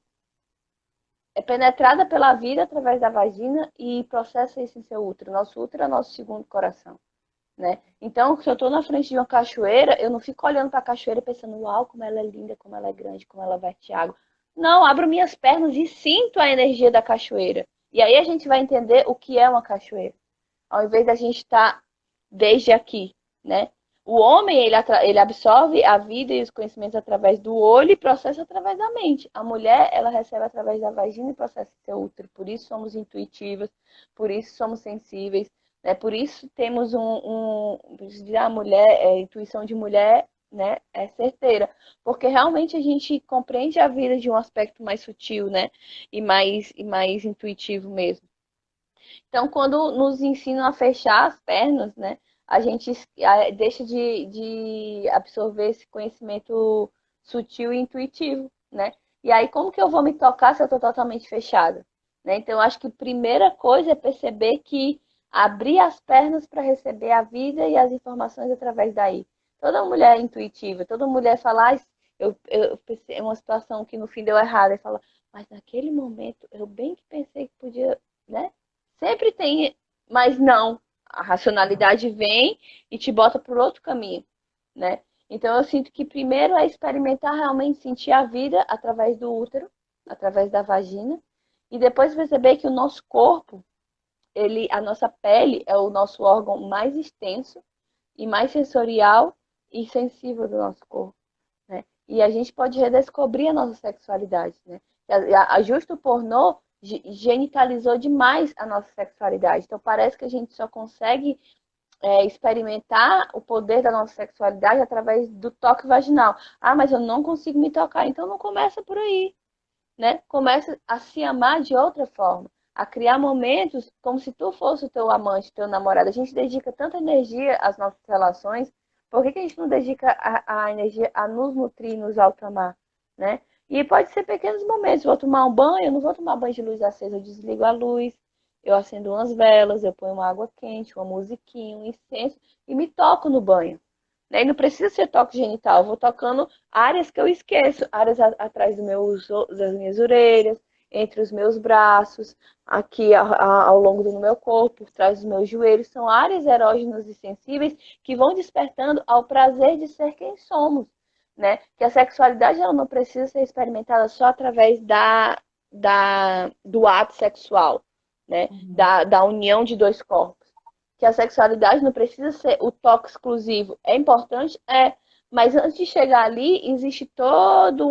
é penetrada pela vida através da vagina e processa isso em seu útero. Nosso útero é nosso segundo coração, né? Então, se eu estou na frente de uma cachoeira, eu não fico olhando para a cachoeira pensando, uau, como ela é linda, como ela é grande, como ela verte água. Não, abro minhas pernas e sinto a energia da cachoeira. E aí a gente vai entender o que é uma cachoeira. Ao invés da gente estar desde aqui, né? O homem, ele absorve a vida e os conhecimentos através do olho e processa através da mente. A mulher, ela recebe através da vagina e processa seu útero. Por isso somos intuitivas, por isso somos sensíveis, né? Por isso temos a mulher, intuição de mulher, né? É certeira. Porque realmente a gente compreende a vida de um aspecto mais sutil, né? E mais intuitivo mesmo. Então, quando nos ensinam a fechar as pernas, né, a gente deixa de absorver esse conhecimento sutil e intuitivo, né? E aí, como que eu vou me tocar se eu estou totalmente fechada? Né? Então, eu acho que a primeira coisa é perceber que abrir as pernas para receber a vida e as informações através daí. Toda mulher é intuitiva, toda mulher fala, eu pensei, é uma situação que no fim deu errado, e fala, mas naquele momento eu bem que pensei que podia, né? Sempre tem, mas não. A racionalidade vem e te bota por outro caminho, né? Então eu sinto que primeiro é experimentar realmente sentir a vida através do útero, através da vagina, e depois perceber que o nosso corpo, a nossa pele é o nosso órgão mais extenso e mais sensorial e sensível do nosso corpo, né? E a gente pode redescobrir a nossa sexualidade, né? Justo o pornô genitalizou demais a nossa sexualidade. Então parece que a gente só consegue experimentar o poder da nossa sexualidade através do toque vaginal. Ah, mas eu não consigo me tocar. Então não começa por aí, né? Começa a se amar de outra forma, a criar momentos como se tu fosse o teu amante, teu namorado. A gente dedica tanta energia às nossas relações, por que a gente não dedica a energia a nos nutrir, nos altamar, né? E pode ser pequenos momentos. Vou tomar um banho, eu não vou tomar banho de luz acesa, eu desligo a luz, eu acendo umas velas, eu ponho uma água quente, uma musiquinha, um incenso e me toco no banho. Né? E não precisa ser toque genital, eu vou tocando áreas que eu esqueço, áreas atrás das minhas orelhas. entre os meus braços, aqui ao longo do meu corpo, por trás dos meus joelhos, são áreas erógenas e sensíveis que vão despertando ao prazer de ser quem somos, né? Que a sexualidade ela não precisa ser experimentada só através do ato sexual, né? Da união de dois corpos. Que a sexualidade não precisa ser o toque exclusivo. É importante? É. Mas antes de chegar ali, existe todo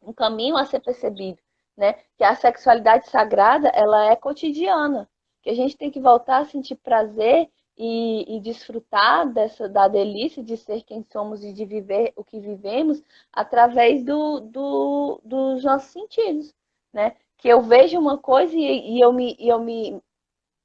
um caminho a ser percebido, né? Que a sexualidade sagrada, ela é cotidiana. Que a gente tem que voltar a sentir prazer e desfrutar da delícia de ser quem somos e de viver o que vivemos através dos nossos sentidos, né? Que eu vejo uma coisa e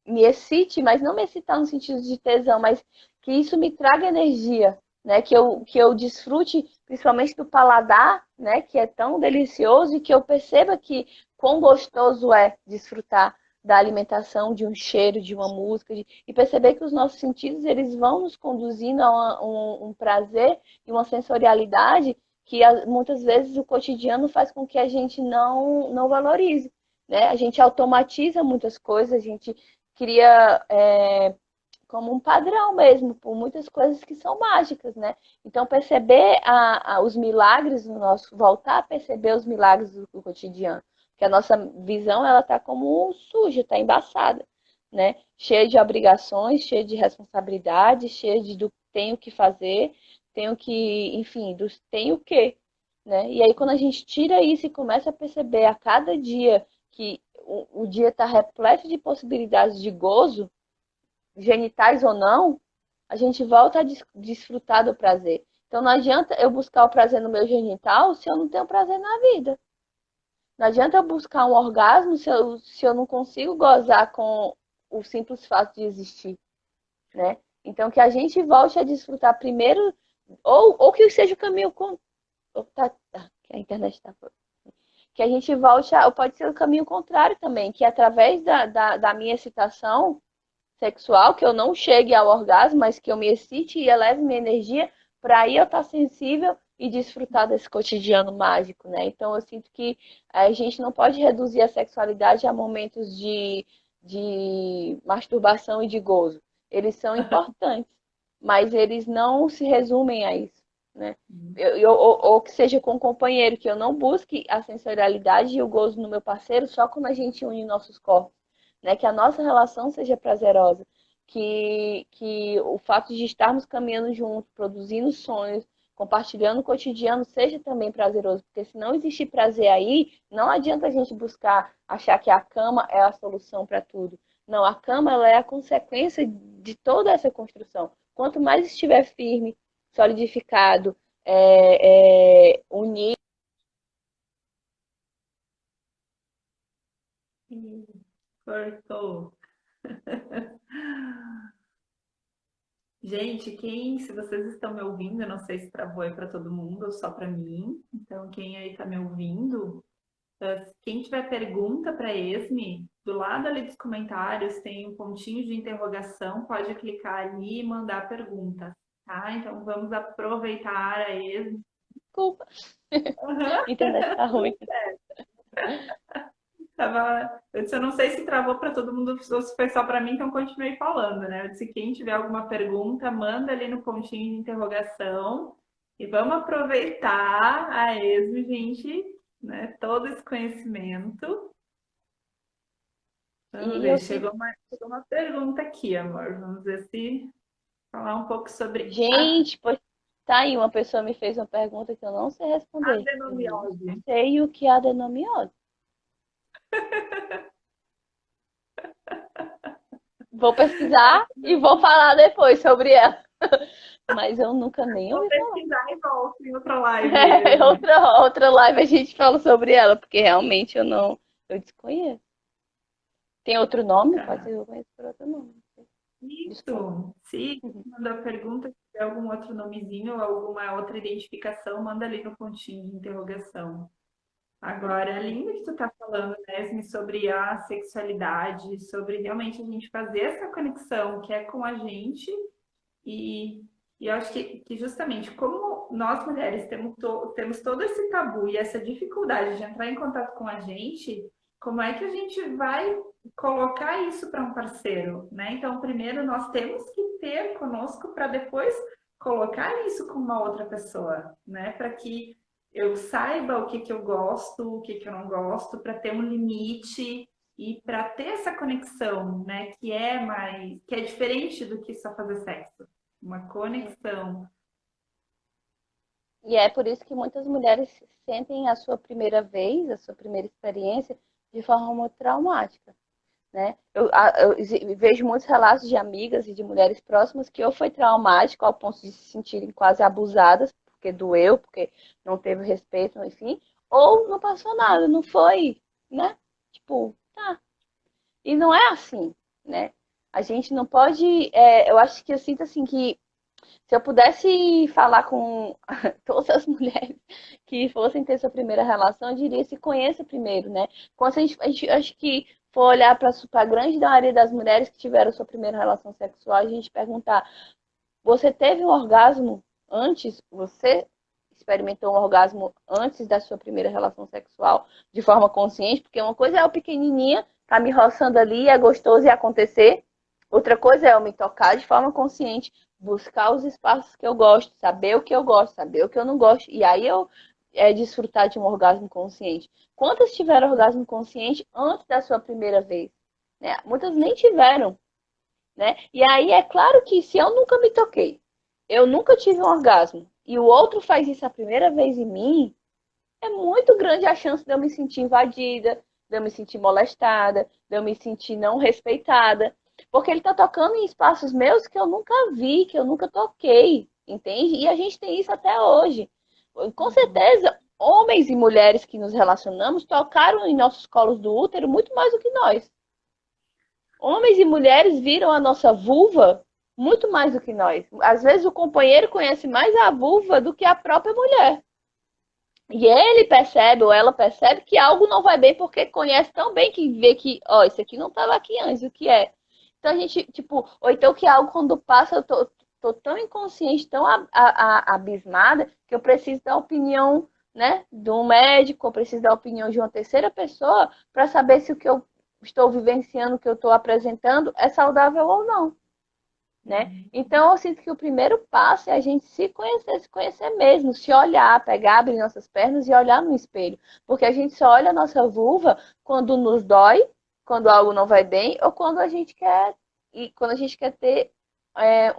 me excite, mas não me excitar no sentido de tesão, mas que isso me traga energia, né? Que eu desfrute principalmente do paladar, né? Que é tão delicioso e que eu perceba que quão gostoso é desfrutar da alimentação, de um cheiro, de uma música, e perceber que os nossos sentidos eles vão nos conduzindo a um prazer e uma sensorialidade que muitas vezes o cotidiano faz com que a gente não valorize, né? A gente automatiza muitas coisas, a gente cria como um padrão mesmo, por muitas coisas que são mágicas, né? Então, perceber os milagres no nosso, voltar a perceber os milagres do cotidiano. Porque a nossa visão, ela tá como suja, tá embaçada, né? Cheia de obrigações, cheia de responsabilidades, cheia de do tenho que fazer, tenho que, enfim, dos tenho que, né? E aí, quando a gente tira isso e começa a perceber a cada dia que o dia está repleto de possibilidades de gozo, genitais ou não, a gente volta a desfrutar do prazer. Então não adianta eu buscar o prazer no meu genital se eu não tenho prazer na vida. Não adianta eu buscar um orgasmo se eu não consigo gozar com o simples fato de existir, né? Então que a gente volte a desfrutar primeiro, ou que seja o caminho com. Que a internet está. Que a gente volte a. Ou pode ser o caminho contrário também, que através da minha excitação sexual, que eu não chegue ao orgasmo, mas que eu me excite e eleve minha energia, para aí eu estar sensível e desfrutar desse cotidiano mágico, né? Então eu sinto que a gente não pode reduzir a sexualidade a momentos de masturbação e de gozo. Eles são importantes, mas eles não se resumem a isso, né? Ou que seja com um companheiro, que eu não busque a sensorialidade e o gozo no meu parceiro só quando a gente une nossos corpos, né? Que a nossa relação seja prazerosa, que o fato de estarmos caminhando juntos, produzindo sonhos, compartilhando o cotidiano seja também prazeroso, porque se não existir prazer aí, não adianta a gente buscar achar que a cama é a solução para tudo. Não, a cama ela é a consequência de toda essa construção. Quanto mais estiver firme, solidificado, unido. Cortou. Gente, se vocês estão me ouvindo, eu não sei se travou aí para todo mundo ou só para mim. Então, quem aí está me ouvindo, quem tiver pergunta para Esme, do lado ali dos comentários tem um pontinho de interrogação, pode clicar ali e mandar pergunta, tá? Então, vamos aproveitar a Esme. Desculpa, Uhum. a internet tá ruim. Eu disse, eu não sei se travou para todo mundo ou se foi só para mim, então continuei falando, né? Eu disse, quem tiver alguma pergunta, manda ali no pontinho de interrogação e vamos aproveitar a Esme, gente, né? Todo esse conhecimento. Vamos ver, chegou uma pergunta aqui, amor. Vamos ver se falar um pouco sobre Gente, pois tá aí, uma pessoa me fez uma pergunta que eu não sei responder. Eu não adenomiose. sei o que é adenomiose. Vou pesquisar e vou falar depois sobre ela. Mas eu nunca nem Vou ouvi falar. pesquisar e volto em outra live. Outra live a gente fala sobre ela, porque realmente eu desconheço. Tem outro nome? Pode ser que eu conheço por outro nome. Desculpa. Isso. Se mandou a pergunta, se tiver algum outro nomezinho ou alguma outra identificação, manda ali no pontinho de interrogação. Agora, lindo que tu tá falando, Nesme, sobre a sexualidade, sobre realmente a gente fazer essa conexão que é com a gente e eu acho que justamente como como nós mulheres temos todo esse tabu e essa dificuldade de entrar em contato com a gente, como é que a gente vai colocar isso para um parceiro, né? Então, primeiro nós temos que ter conosco para depois colocar isso com uma outra pessoa, né? Para que eu saiba o que que eu gosto, o que que eu não gosto, para ter um limite e para ter essa conexão, né? Que é diferente do que só fazer sexo, uma conexão. E é por isso que muitas mulheres sentem a sua primeira vez, a sua primeira experiência, de forma muito traumática, né? Eu vejo muitos relatos de amigas e de mulheres próximas que ou foi traumático ao ponto de se sentirem quase abusadas, porque doeu, porque não teve respeito, enfim, ou não passou nada, não foi, né? Tipo, tá. E não é assim, né? A gente não pode. Eu acho que eu sinto assim que se eu pudesse falar com todas as mulheres que fossem ter sua primeira relação, eu diria se conheça primeiro, né? Quando a gente acho que for olhar para a grande maioria das mulheres que tiveram sua primeira relação sexual, a gente perguntar: você teve um orgasmo antes? Você experimentou um orgasmo antes da sua primeira relação sexual de forma consciente? Porque uma coisa é o pequenininha, tá me roçando ali, é gostoso e acontecer. Outra coisa é eu me tocar de forma consciente, buscar os espaços que eu gosto, saber o que eu gosto, saber o que eu não gosto. E aí eu desfrutar de um orgasmo consciente. Quantas tiveram orgasmo consciente antes da sua primeira vez? Né? Muitas nem tiveram, né? E aí é claro que se eu nunca me toquei, eu nunca tive um orgasmo, e o outro faz isso a primeira vez em mim, é muito grande a chance de eu me sentir invadida, de eu me sentir molestada, de eu me sentir não respeitada, porque ele está tocando em espaços meus que eu nunca vi, que eu nunca toquei, entende? E a gente tem isso até hoje. Com certeza, homens e mulheres que nos relacionamos tocaram em nossos colos do útero muito mais do que nós. Homens e mulheres viram a nossa vulva muito mais do que nós. Às vezes o companheiro conhece mais a vulva do que a própria mulher. E ele percebe ou ela percebe que algo não vai bem porque conhece tão bem que vê que, ó, isso aqui não estava aqui antes, o que é? Então a gente, tipo, ou então que algo quando passa, eu tô tão inconsciente, tão abismada, que eu preciso da opinião, né, de um médico, eu preciso da opinião de uma terceira pessoa para saber se o que eu estou vivenciando, o que eu estou apresentando é saudável ou não, né? Então, eu sinto que o primeiro passo é a gente se conhecer mesmo, se olhar, pegar, abrir nossas pernas e olhar no espelho. Porque a gente só olha a nossa vulva quando nos dói, quando algo não vai bem, ou quando a gente quer ter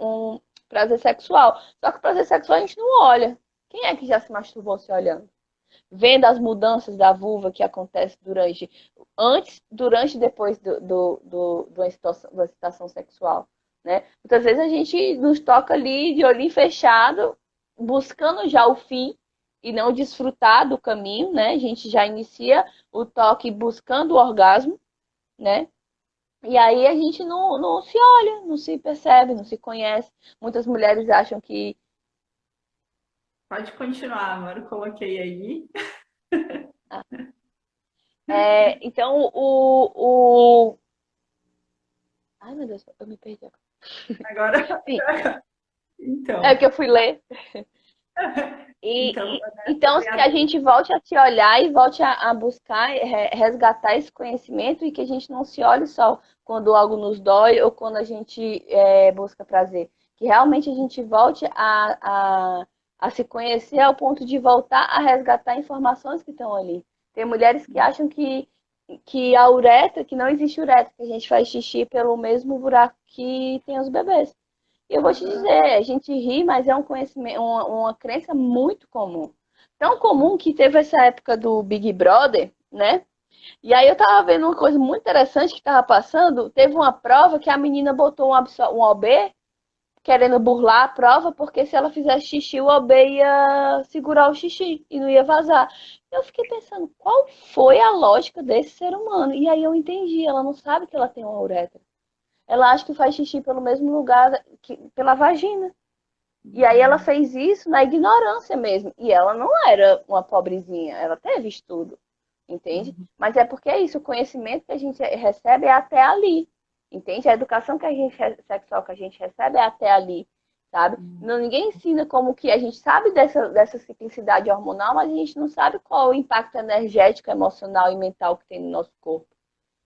um prazer sexual. Só que o prazer sexual a gente não olha. Quem é que já se masturbou se olhando? Vendo as mudanças da vulva que acontece antes, durante e depois de uma excitação sexual, né? Muitas vezes a gente nos toca ali de olhinho fechado, buscando já o fim e não desfrutar do caminho, né? A gente já inicia o toque buscando o orgasmo, né? E aí a gente não se olha, não se percebe, não se conhece. Muitas mulheres acham que Pode continuar, amor, eu coloquei aí. então ai meu Deus, eu me perdi agora. Agora, Sim, é então, que eu fui ler. então, Então, que a gente volte a se olhar e volte a buscar, resgatar esse conhecimento e que a gente não se olhe só quando algo nos dói ou quando a gente busca prazer. Que realmente a gente volte a se conhecer ao ponto de voltar a resgatar informações que estão ali. Tem mulheres que acham que a uretra, que não existe uretra, que a gente faz xixi pelo mesmo buraco que tem os bebês. E eu vou te dizer, a gente ri, mas é um conhecimento, uma crença muito comum. Tão comum que teve essa época do Big Brother, né? E aí eu tava vendo uma coisa muito interessante que tava passando. Teve uma prova que a menina botou um OB querendo burlar a prova, porque se ela fizesse xixi, o OB ia segurar o xixi e não ia vazar. Eu fiquei pensando, qual foi a lógica desse ser humano? E aí eu entendi, ela não sabe que ela tem uma uretra. Ela acha que faz xixi pelo mesmo lugar pela vagina. E aí ela fez isso na ignorância mesmo. E ela não era uma pobrezinha, ela teve estudo, entende? Mas é porque é isso, o conhecimento que a gente recebe é até ali, entende? A educação sexual que a gente recebe é até ali. sabe? Não, ninguém ensina como que a gente sabe dessa ciclicidade hormonal, mas a gente não sabe qual é o impacto energético, emocional e mental que tem no nosso corpo.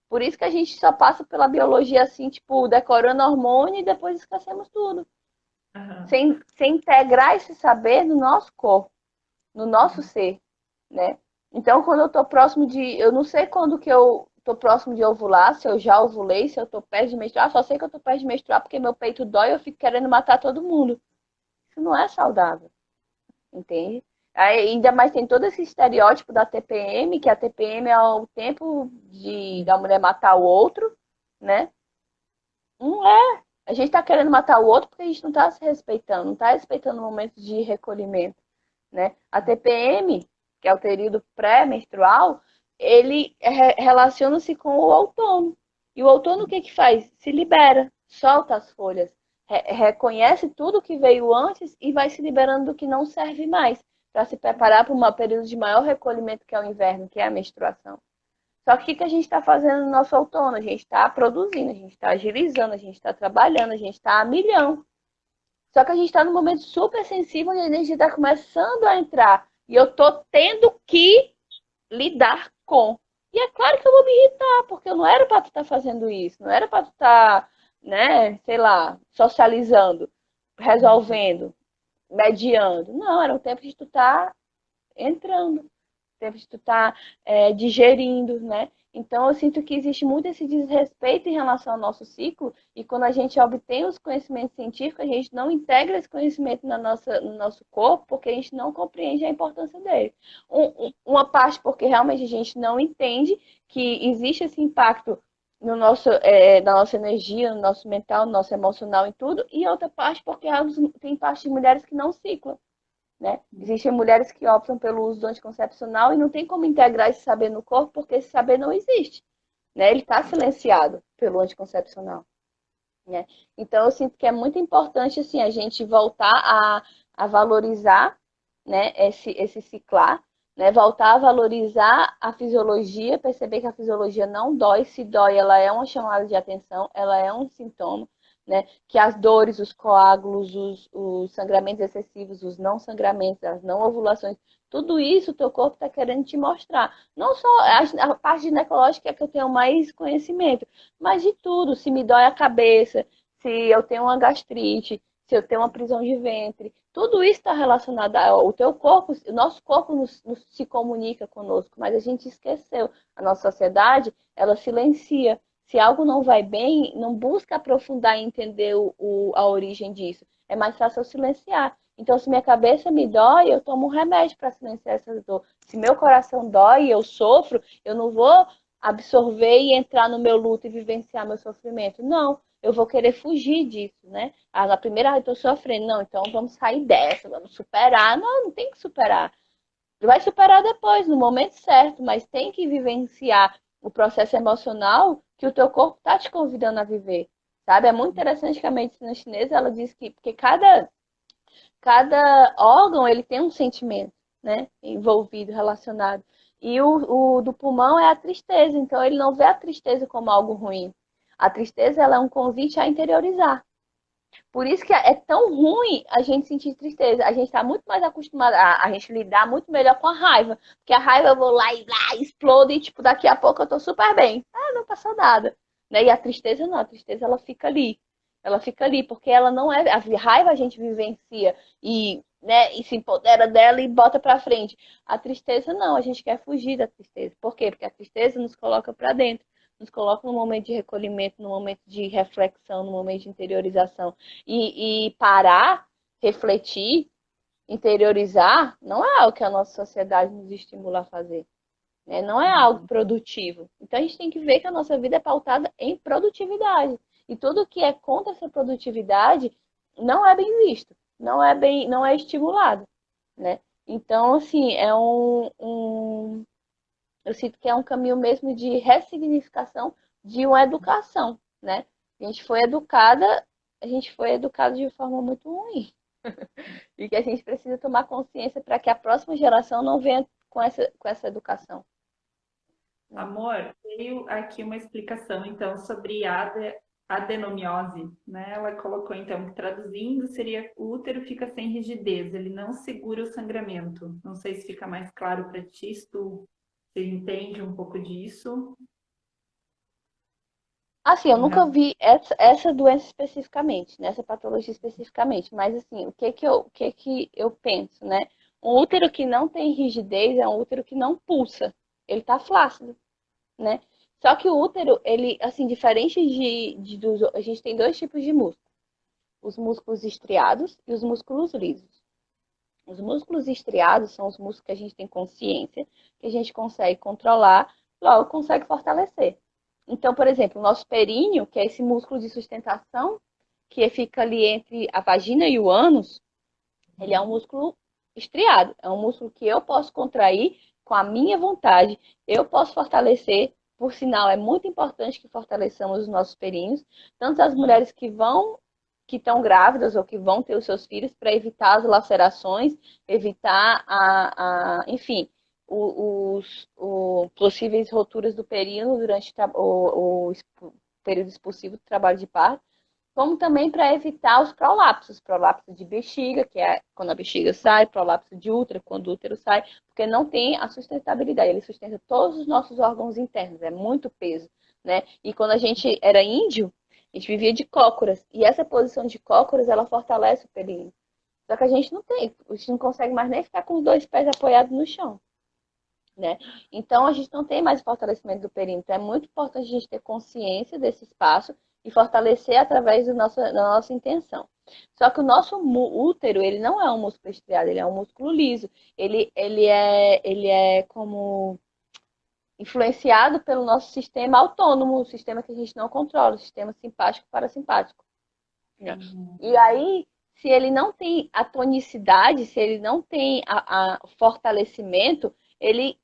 Por isso que a gente só passa pela biologia assim, tipo, decorando hormônio e depois esquecemos tudo. Aham. Sem integrar esse saber no nosso corpo, no nosso ser, né? Então, quando eu tô próximo de... Eu não sei quando que eu tô próximo de ovular, se eu já ovulei, se eu tô perto de menstruar. Só sei que eu tô perto de menstruar porque meu peito dói e eu fico querendo matar todo mundo. Isso não é saudável, entende? Aí, ainda mais tem todo esse estereótipo da TPM, que a TPM é o tempo da mulher matar o outro, né? Não é. A gente tá querendo matar o outro porque a gente não tá se respeitando, não tá respeitando o momento de recolhimento, né? A TPM, que é o período pré-menstrual, ele relaciona-se com o outono. E o outono o que que faz? Se libera, solta as folhas, reconhece tudo que veio antes e vai se liberando do que não serve mais, para se preparar para um período de maior recolhimento que é o inverno, que é a menstruação. Só que o que a gente está fazendo no nosso outono? A gente está produzindo, a gente está agilizando, a gente está trabalhando, a gente está a milhão. Só que a gente está num momento super sensível onde a energia está começando a entrar. E eu estou tendo que lidar com. E é claro que eu vou me irritar, porque eu não era para tu estar fazendo isso, não era para tu estar, né, sei lá, socializando, resolvendo, mediando. Não, era o tempo de tu estar entrando, tempo de tu estar digerindo, né? Então, eu sinto que existe muito esse desrespeito em relação ao nosso ciclo, e quando a gente obtém os conhecimentos científicos, a gente não integra esse conhecimento no nosso corpo, porque a gente não compreende a importância dele. Uma parte porque realmente a gente não entende que existe esse impacto no nosso, na nossa energia, no nosso mental, no nosso emocional, em tudo, e outra parte porque tem parte de mulheres que não ciclam. Né? Existem mulheres que optam pelo uso do anticoncepcional e não tem como integrar esse saber no corpo porque esse saber não existe. Né? Ele está silenciado pelo anticoncepcional. Né? Então, eu sinto que é muito importante assim, a gente voltar a valorizar, né, esse ciclar, né? Voltar a valorizar a fisiologia, perceber que a fisiologia não dói, se dói, ela é uma chamada de atenção, ela é um sintoma, né? Que as dores, os coágulos, os sangramentos excessivos, os não sangramentos, as não ovulações, tudo isso o teu corpo está querendo te mostrar. Não só a parte ginecológica é que eu tenho mais conhecimento, mas de tudo, se me dói a cabeça, se eu tenho uma gastrite, se eu tenho uma prisão de ventre, tudo isso está relacionado ao teu corpo, o nosso corpo se comunica conosco, mas a gente esqueceu. A nossa sociedade, ela silencia. Se algo não vai bem, não busca aprofundar e entender a origem disso. É mais fácil eu silenciar. Então, se minha cabeça me dói, eu tomo um remédio para silenciar essa dor. Se meu coração dói e eu sofro, eu não vou absorver e entrar no meu luto e vivenciar meu sofrimento. Não, eu vou querer fugir disso, né? Na primeira, eu tô sofrendo. Não, então vamos sair dessa, vamos superar. Não, não tem que superar. Vai superar depois, no momento certo, mas tem que vivenciar o processo emocional que o teu corpo está te convidando a viver, sabe? É muito interessante que a medicina chinesa, ela diz que porque cada órgão, ele tem um sentimento, né? Envolvido, relacionado. E o do pulmão é a tristeza, então ele não vê a tristeza como algo ruim. A tristeza, ela é um convite a interiorizar. Por isso que é tão ruim a gente sentir tristeza. A gente está muito mais acostumado a gente lidar muito melhor com a raiva. Porque a raiva eu vou lá, explodo e, tipo, daqui a pouco eu tô super bem. Ah, não passou nada. Né? E a tristeza não, a tristeza ela fica ali. Ela fica ali, porque ela não é. A raiva a gente vivencia e, né, e se empodera dela e bota pra frente. A tristeza não, a gente quer fugir da tristeza. Por quê? Porque a tristeza nos coloca pra dentro. Nos coloca num momento de recolhimento, num momento de reflexão, num momento de interiorização. E parar, refletir, interiorizar, não é algo que a nossa sociedade nos estimula a fazer. Né? Não é algo produtivo. Então a gente tem que ver que a nossa vida é pautada em produtividade. E tudo que é contra essa produtividade não é bem visto, não é estimulado. Né? Então, assim, eu sinto que é um caminho mesmo de ressignificação de uma educação. Né? A gente foi educada de forma muito ruim. E que a gente precisa tomar consciência para que a próxima geração não venha com essa educação. Né? Amor, veio aqui uma explicação, então, sobre adenomiose, né? Ela colocou, então, que traduzindo, seria o útero fica sem rigidez, ele não segura o sangramento. Não sei se fica mais claro para ti, se tu você entende um pouco disso. Assim, eu nunca Não. vi essa doença especificamente, né? Essa patologia especificamente, mas assim, o que que eu penso, né? Um útero que não tem rigidez é um útero que não pulsa, ele tá flácido, né? Só que o útero, ele, assim, diferente a gente tem dois tipos de músculo, os músculos estriados e os músculos lisos. Os músculos estriados são os músculos que a gente tem consciência, que a gente consegue controlar, logo consegue fortalecer. Então, por exemplo, o nosso períneo, que é esse músculo de sustentação, que fica ali entre a vagina e o ânus, ele é um músculo estriado. É um músculo que eu posso contrair com a minha vontade. Eu posso fortalecer. Por sinal, é muito importante que fortaleçamos os nossos períneos. Tanto as mulheres que estão grávidas ou que vão ter os seus filhos, para evitar as lacerações, evitar enfim, possíveis roturas do períneo durante o período expulsivo do trabalho de parto, como também para evitar os prolapsos, prolapso de bexiga, que é quando a bexiga sai, prolapso de útero, quando o útero sai, porque não tem a sustentabilidade, ele sustenta todos os nossos órgãos internos, é muito peso, né? E quando a gente era índio, a gente vivia de cócoras, e essa posição de cócoras, ela fortalece o períneo. Só que a gente não tem, a gente não consegue mais nem ficar com os dois pés apoiados no chão, né? Então, a gente não tem mais fortalecimento do perímetro. É muito importante a gente ter consciência desse espaço e fortalecer através da nossa intenção. Só que o nosso útero, ele não é um músculo estriado, ele é um músculo liso. Ele é como influenciado pelo nosso sistema autônomo, o sistema que a gente não controla, o sistema simpático parasimpático, né? E aí, se ele não tem a tonicidade, se ele não tem a fortalecimento, ele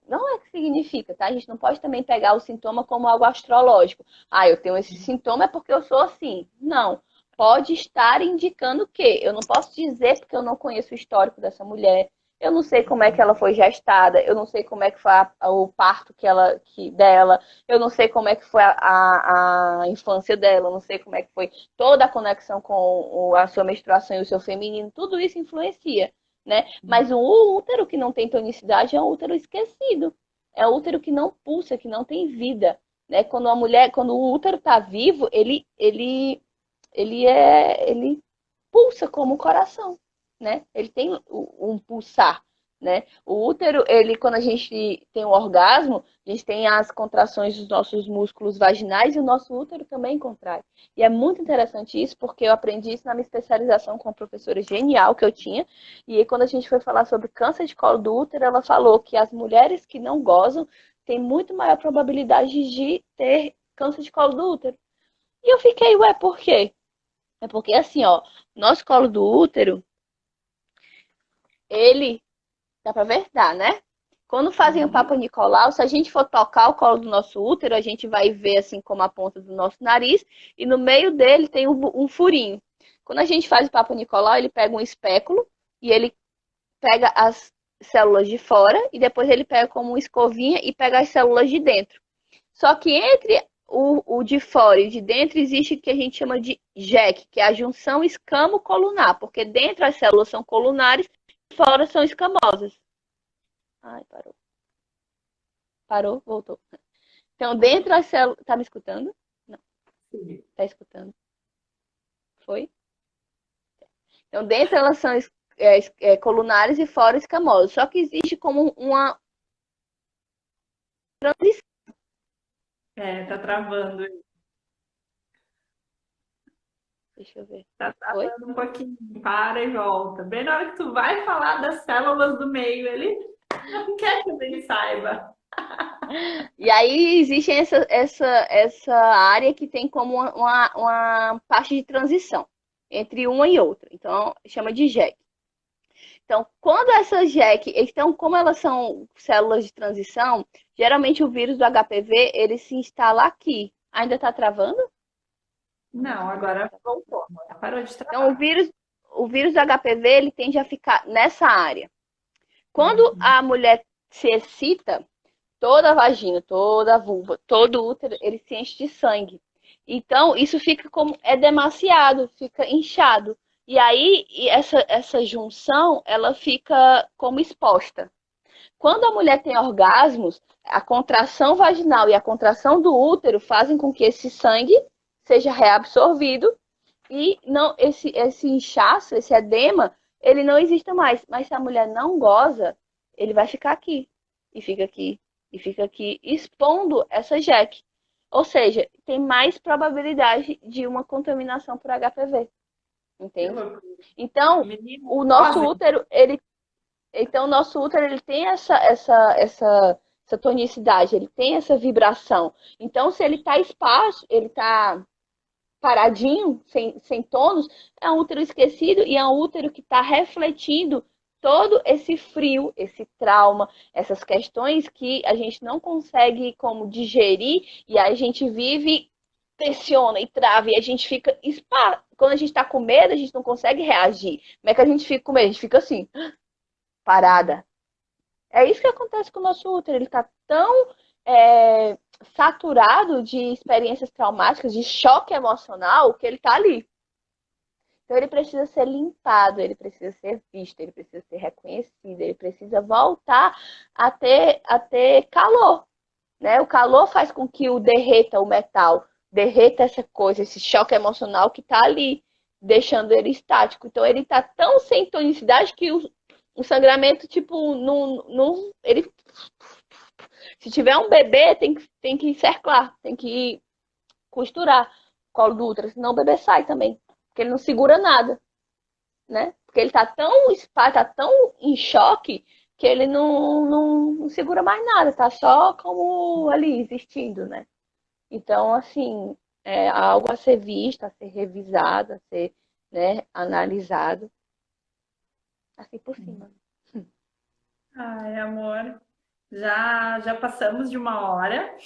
não é que significa, tá? A gente não pode também pegar o sintoma como algo astrológico. Ah, eu tenho esse sintoma é porque eu sou assim. Não. Pode estar indicando que eu não posso dizer porque eu não conheço o histórico dessa mulher. Eu não sei como é que ela foi gestada, eu não sei como é que foi o parto dela, eu não sei como é que foi a infância dela, eu não sei como é que foi toda a conexão com a sua menstruação e o seu feminino, tudo isso influencia, né? Mas o útero que não tem tonicidade é um útero esquecido. É um útero que não pulsa, que não tem vida, né? Quando o útero está vivo, ele pulsa como o coração, né? Ele tem um pulsar, né? O útero, quando a gente tem um orgasmo, a gente tem as contrações dos nossos músculos vaginais e o nosso útero também contrai. E é muito interessante isso, porque eu aprendi isso na minha especialização com uma professora genial que eu tinha. E aí, quando a gente foi falar sobre câncer de colo do útero, ela falou que as mulheres que não gozam têm muito maior probabilidade de ter câncer de colo do útero. E eu fiquei, ué, por quê? É porque assim, ó, nosso colo do útero, ele dá pra ver? Dá, né? Quando fazem o Papa Nicolau, se a gente for tocar o colo do nosso útero, a gente vai ver assim como a ponta do nosso nariz, e no meio dele tem um furinho. Quando a gente faz o Papa Nicolau, ele pega um espéculo e ele pega as células de fora e depois ele pega como uma escovinha e pega as células de dentro. Só que entre o de fora e o de dentro existe o que a gente chama de JEC, que é a junção escamo-colunar, porque dentro as células são colunares e fora são escamosas. Ai, parou. Parou, voltou. Então, dentro as células. Tá me escutando? Não. Tá escutando? Foi? Então, dentro elas são colunares e fora escamosas. Só que existe como uma transição. É, tá travando. Deixa eu ver. Tá Foi? travando um pouquinho. Para e volta. Bem na hora que tu vai falar das células do meio, ele não quer que ele saiba. E aí existe essa área que tem como uma parte de transição entre uma e outra. Então, chama de JEC. Então, quando essas JEC, então, como elas são células de transição, geralmente o vírus do HPV, ele se instala aqui. Ainda está travando? Não, agora voltou. Parou de Então, travar. o vírus do HPV, ele tende a ficar nessa área. Quando a mulher se excita, toda a vagina, toda a vulva, todo o útero, ele se enche de sangue. Então, isso fica como é demasiado, fica inchado. E aí, essa junção, ela fica como exposta. Quando a mulher tem orgasmos, a contração vaginal e a contração do útero fazem com que esse sangue seja reabsorvido e não esse inchaço, esse edema, ele não exista mais. Mas se a mulher não goza, ele vai ficar aqui, e fica aqui, e fica aqui, expondo essa JEC. Ou seja, tem mais probabilidade de uma contaminação por HPV, Que entende? loucura. Então, Menina, o nosso quase. útero, então, o nosso útero ele tem essa tonicidade, ele tem essa vibração. Então, se ele está espaço, ele está paradinho, sem tônus, é um útero esquecido e é um útero que está refletindo todo esse frio, esse trauma, essas questões que a gente não consegue como digerir e a gente vive, tensiona e trava e a gente fica. Quando a gente está com medo, a gente não consegue reagir. Como é que a gente fica com medo? A gente fica assim, parada. É isso que acontece com o nosso útero. Ele está tão saturado de experiências traumáticas, de choque emocional, que ele está ali. Então ele precisa ser limpado, ele precisa ser visto, ele precisa ser reconhecido, ele precisa voltar a ter calor. Né? O calor faz com que derreta o metal, derreta essa coisa, esse choque emocional que está ali, deixando ele estático. Então ele está tão sem tonicidade que o sangramento, tipo, não, ele se tiver um bebê, tem que cerclar, tem que costurar o colo do útero, senão o bebê sai também. Porque ele não segura nada, né? Porque ele tá tão em choque que ele não segura mais nada, tá só como ali existindo, né? Então, assim, é algo a ser visto, a ser revisado, a ser, né, analisado, assim por cima. Ai, amor, já passamos de 1 hora.